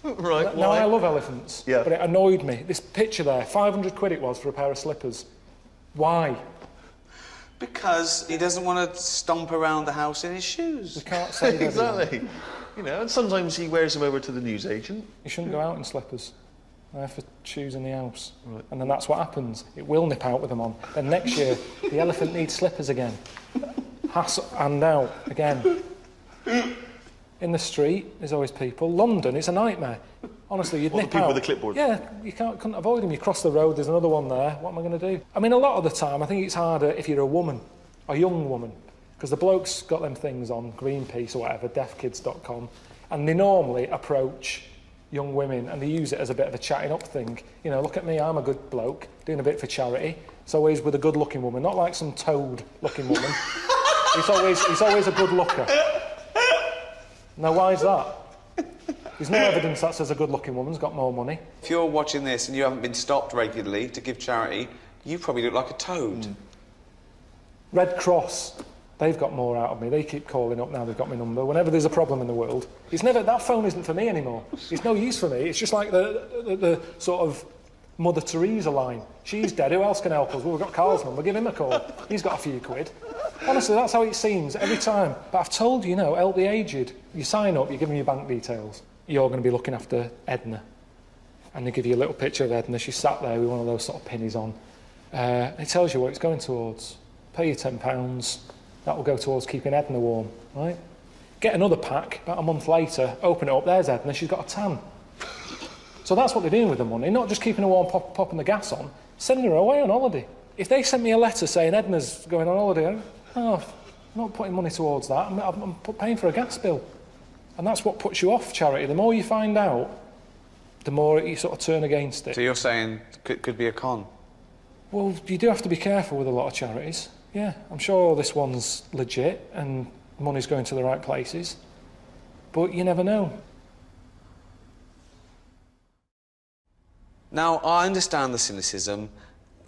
Right, now, I love elephants, yeah. But it annoyed me. This picture there, 500 quid it was for a pair of slippers. Why? Because he doesn't want to stomp around the house in his shoes. We can't say that. Exactly. You know, and sometimes he wears them over to the newsagent. You shouldn't go out in slippers. They're for shoes in the house. Right. And then that's what happens. It will nip out with them on. Then next year, the elephant needs slippers again. And out again. In the street, there's always people. London, it's a nightmare. Honestly, you'd nip out. People with the clipboard. Yeah, you couldn't avoid them. You cross the road, there's another one there. What am I going to do? I mean, a lot of the time, I think it's harder if you're a woman, a young woman, because the bloke's got them things on, Greenpeace or whatever, deafkids.com, and they normally approach young women and they use it as a bit of a chatting up thing. You know, look at me, I'm a good bloke, doing a bit for charity. It's always with a good-looking woman, not like some toad-looking woman. He's always a good looker. Now, why is that? There's no evidence that says a good-looking woman's got more money. If you're watching this and you haven't been stopped regularly to give charity, you probably look like a toad. Red Cross, they've got more out of me. They keep calling up now they've got my number. Whenever there's a problem in the world, that phone isn't for me anymore. It's no use for me. It's just like the sort of Mother Teresa line. She's dead, who else can help us? Well, we've got Carl's number, give him a call. He's got a few quid. Honestly, that's how it seems every time. But I've told you, help the aged. You sign up, you give them your bank details. You're going to be looking after Edna. And they give you a little picture of Edna. She's sat there with one of those sort of pinnies on. It tells you what it's going towards. Pay you £10. That will go towards keeping Edna warm, right? Get another pack, about a month later, open it up, there's Edna, she's got a tan. So that's what they're doing with the money, not just keeping her warm, popping the gas on, sending her away on holiday. If they sent me a letter saying Edna's going on holiday, I'm not putting money towards that, I'm paying for a gas bill. And that's what puts you off charity. The more you find out, the more you sort of turn against it. So you're saying could be a con? Well, you do have to be careful with a lot of charities. Yeah, I'm sure this one's legit and money's going to the right places. But you never know. Now, I understand the cynicism.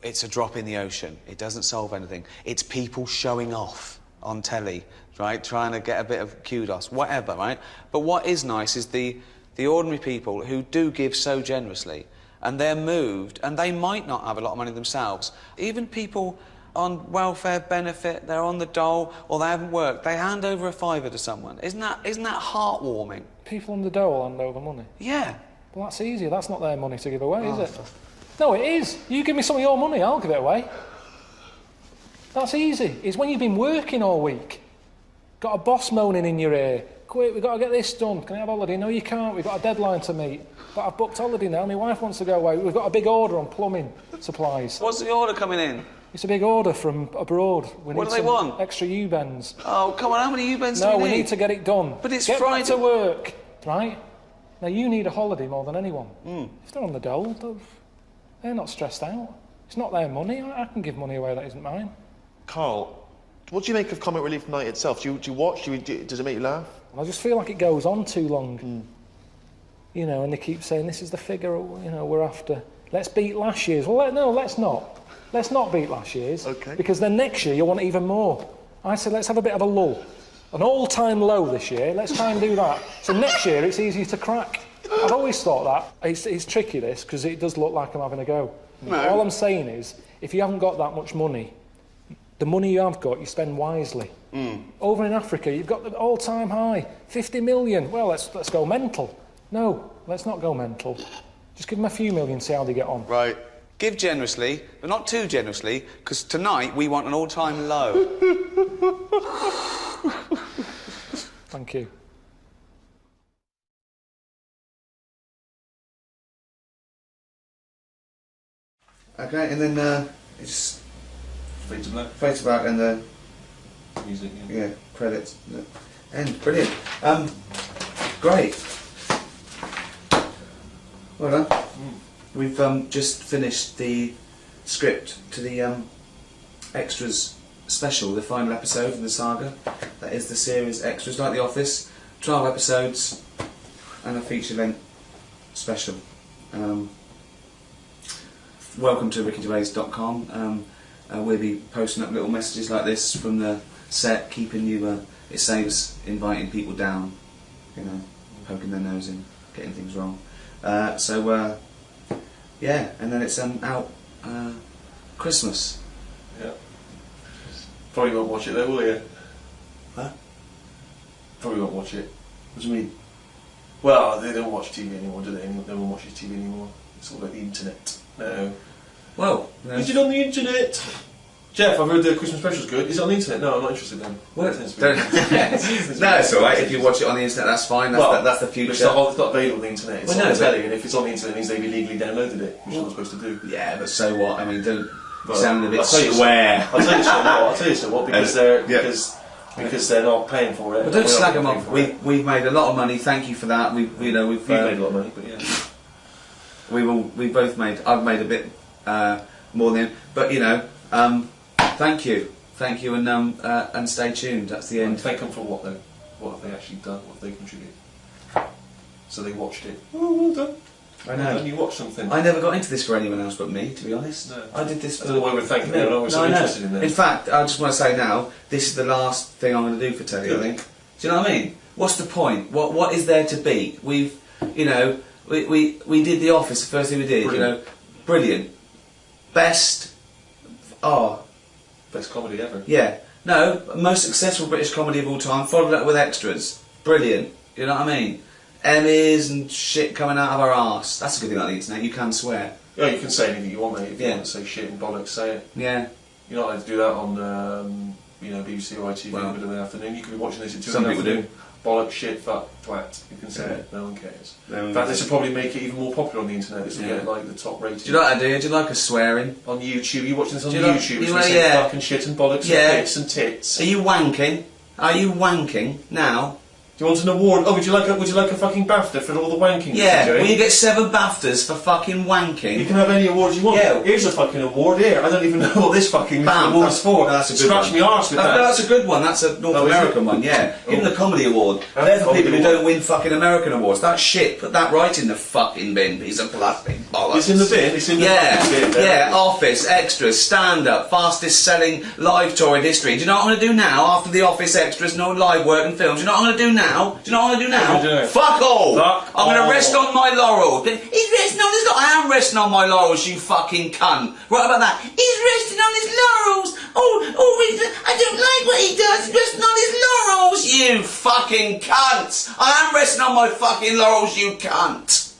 It's a drop in the ocean. It doesn't solve anything. It's people showing off on telly, right? Trying to get a bit of kudos, whatever, right? But what is nice is the ordinary people who do give so generously, and they're moved, and they might not have a lot of money themselves. Even people on welfare benefit, they're on the dole, or they haven't worked, they hand over a fiver to someone. Isn't that heartwarming? People on the dole hand over money? Yeah. Well, that's easier. That's not their money to give away, is it? No, it is. You give me some of your money, I'll give it away. That's easy. It's when you've been working all week. Got a boss moaning in your ear. Quick, we've got to get this done. Can I have holiday? No, you can't. We've got a deadline to meet. But I've booked holiday now. My wife wants to go away. We've got a big order on plumbing supplies. What's the order coming in? It's a big order from abroad. What do they want? Extra U-bends. Oh, come on, how many U-bends do No, we we need to get it done. But it's Get Friday. back to work, right? Now, you need a holiday more than anyone. If they're on the dole, they're not stressed out. It's not their money. I can give money away that isn't mine. Carl, what do you make of Comic Relief Night itself? Do you watch? Does it make you laugh? I just feel like it goes on too long. You know, and they keep saying, this is the figure, you know, we're after. Let's beat last year's. Well, no, let's not. Let's not beat last year's. Okay. Because then next year you'll want even more. I said, let's have a bit of a lull. An all-time low this year. Let's try and do that. So next year it's easier to crack. I've always thought that. It's tricky, this, because it does look like I'm having a go. No. All I'm saying is, if you haven't got that much money, the money you have got, you spend wisely. Over in Africa, you've got the all-time high, 50 million. Well, let's go mental. No, let's not go mental. Just give them a few million, see how they get on. Right. Give generously, but not too generously, because tonight we want an all-time low. Thank you. Okay, and then it's Fade to black. fade to black and the Music, yeah, credits. End. Brilliant. Great. Well done. We've just finished the script to the extras special, the final episode of the saga. That is the series extras, like The Office, 12 episodes and a feature-length special. Welcome to rickygervais.com. We'll be posting up little messages like this from the set, keeping you. It saves inviting people down, you know, poking their nose in, getting things wrong. Yeah, and then it's out Christmas. Yeah. Probably won't watch it though, will you? Huh? Probably won't watch it. What do you mean? Well, they don't watch TV anymore, do they? No one watches TV anymore. It's all about the internet. No. Well, is it on the internet? Jeff, I've heard the Christmas special's good. Is it on the internet? No, I'm not interested then. No, it's alright. If you watch it on the internet, that's fine. That's the future. It's not available on the internet. It's Well, on no, the telly, and if it's on the internet, it means they've illegally downloaded it, which you're not supposed to do. Yeah, but so what? I mean, don't Well, sound a bit I'll tell you square. I'll tell you so. No, I'll tell you so. What? Because they're not paying for it. But don't slag them off. We've made a lot of money. Thank you for that. We've made a lot of money, but yeah. We've both made. I've made a bit more than. But you know, thank you, and stay tuned. That's the end. Thank them for what though? What have they actually done? What have they contributed? So they watched it. Oh, well done. I know. And you watched something. I never got into this for anyone else but me, to be honest. No. I did this. I don't know why we're thanking them. I was so interested in that. In fact, I just want to say now, this is the last thing I'm going to do for telly. I think. Do you know what I mean? What's the point? What is there to beat? We've, you know, we did The Office. The first thing we did, Brilliant. you know, brilliant, best comedy ever. Yeah. No, most successful British comedy of all time. Followed up with extras. Brilliant. You know what I mean? Emmys and shit coming out of our arse. That's a good thing about the internet. You can swear. Yeah, you can say anything you want, mate. If you want to say shit and bollocks, say it. Yeah. You're not allowed to do that on, BBC or ITV in the middle of the afternoon. You could be watching this at 2 Some in the people afternoon. Bollocks, shit, fuck, twat. You can say it. No one cares. In fact, this cares. will probably make it even more popular on the internet. This will get like the top rating. Do you like that, do you? Do you like us swearing? On YouTube, you watching this on Do you like- YouTube? you So we like- say yeah. fucking shit and bollocks Yeah. and bits and tits. Are you wanking? Are you wanking now? Do you want an award? Oh, would you like a fucking BAFTA for all the wanking? Yeah. You're doing? Will you get 7 BAFTAs for fucking wanking? You can have any awards you want. Yeah. Here's a fucking award here. I don't even know what this fucking award's for. That's a good Scratch one. me arse with that. No, that's a good one. That's a North American one, yeah. Give them the Comedy Award. They're for people who don't win fucking American awards. That shit, put that right in the fucking bin, piece of plastic bollocks. It's in the bin? It's in the fucking bin, yeah, Office, extras, stand-up, fastest selling live tour in history. Do you know what I'm going to do now, after the Office extras and all live work and films? Do you know what I'm going to do now? Do you know what I'm going to do now? What are you doing? Fuck all! I'm going all. to rest on my laurels. He's resting on his laurels. I am resting on my laurels, you fucking cunt. Right about that. He's resting on his laurels. I don't like what he does. He's resting on his laurels, you fucking cunt. I am resting on my fucking laurels, you cunt.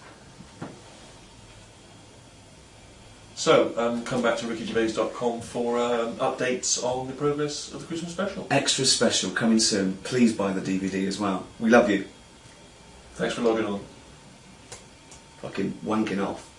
So, come back to rickygervais.com for updates on the progress of the Christmas special. Extra special coming soon. Please buy the DVD as well. We love you. Thanks for logging on. Fucking wanking off.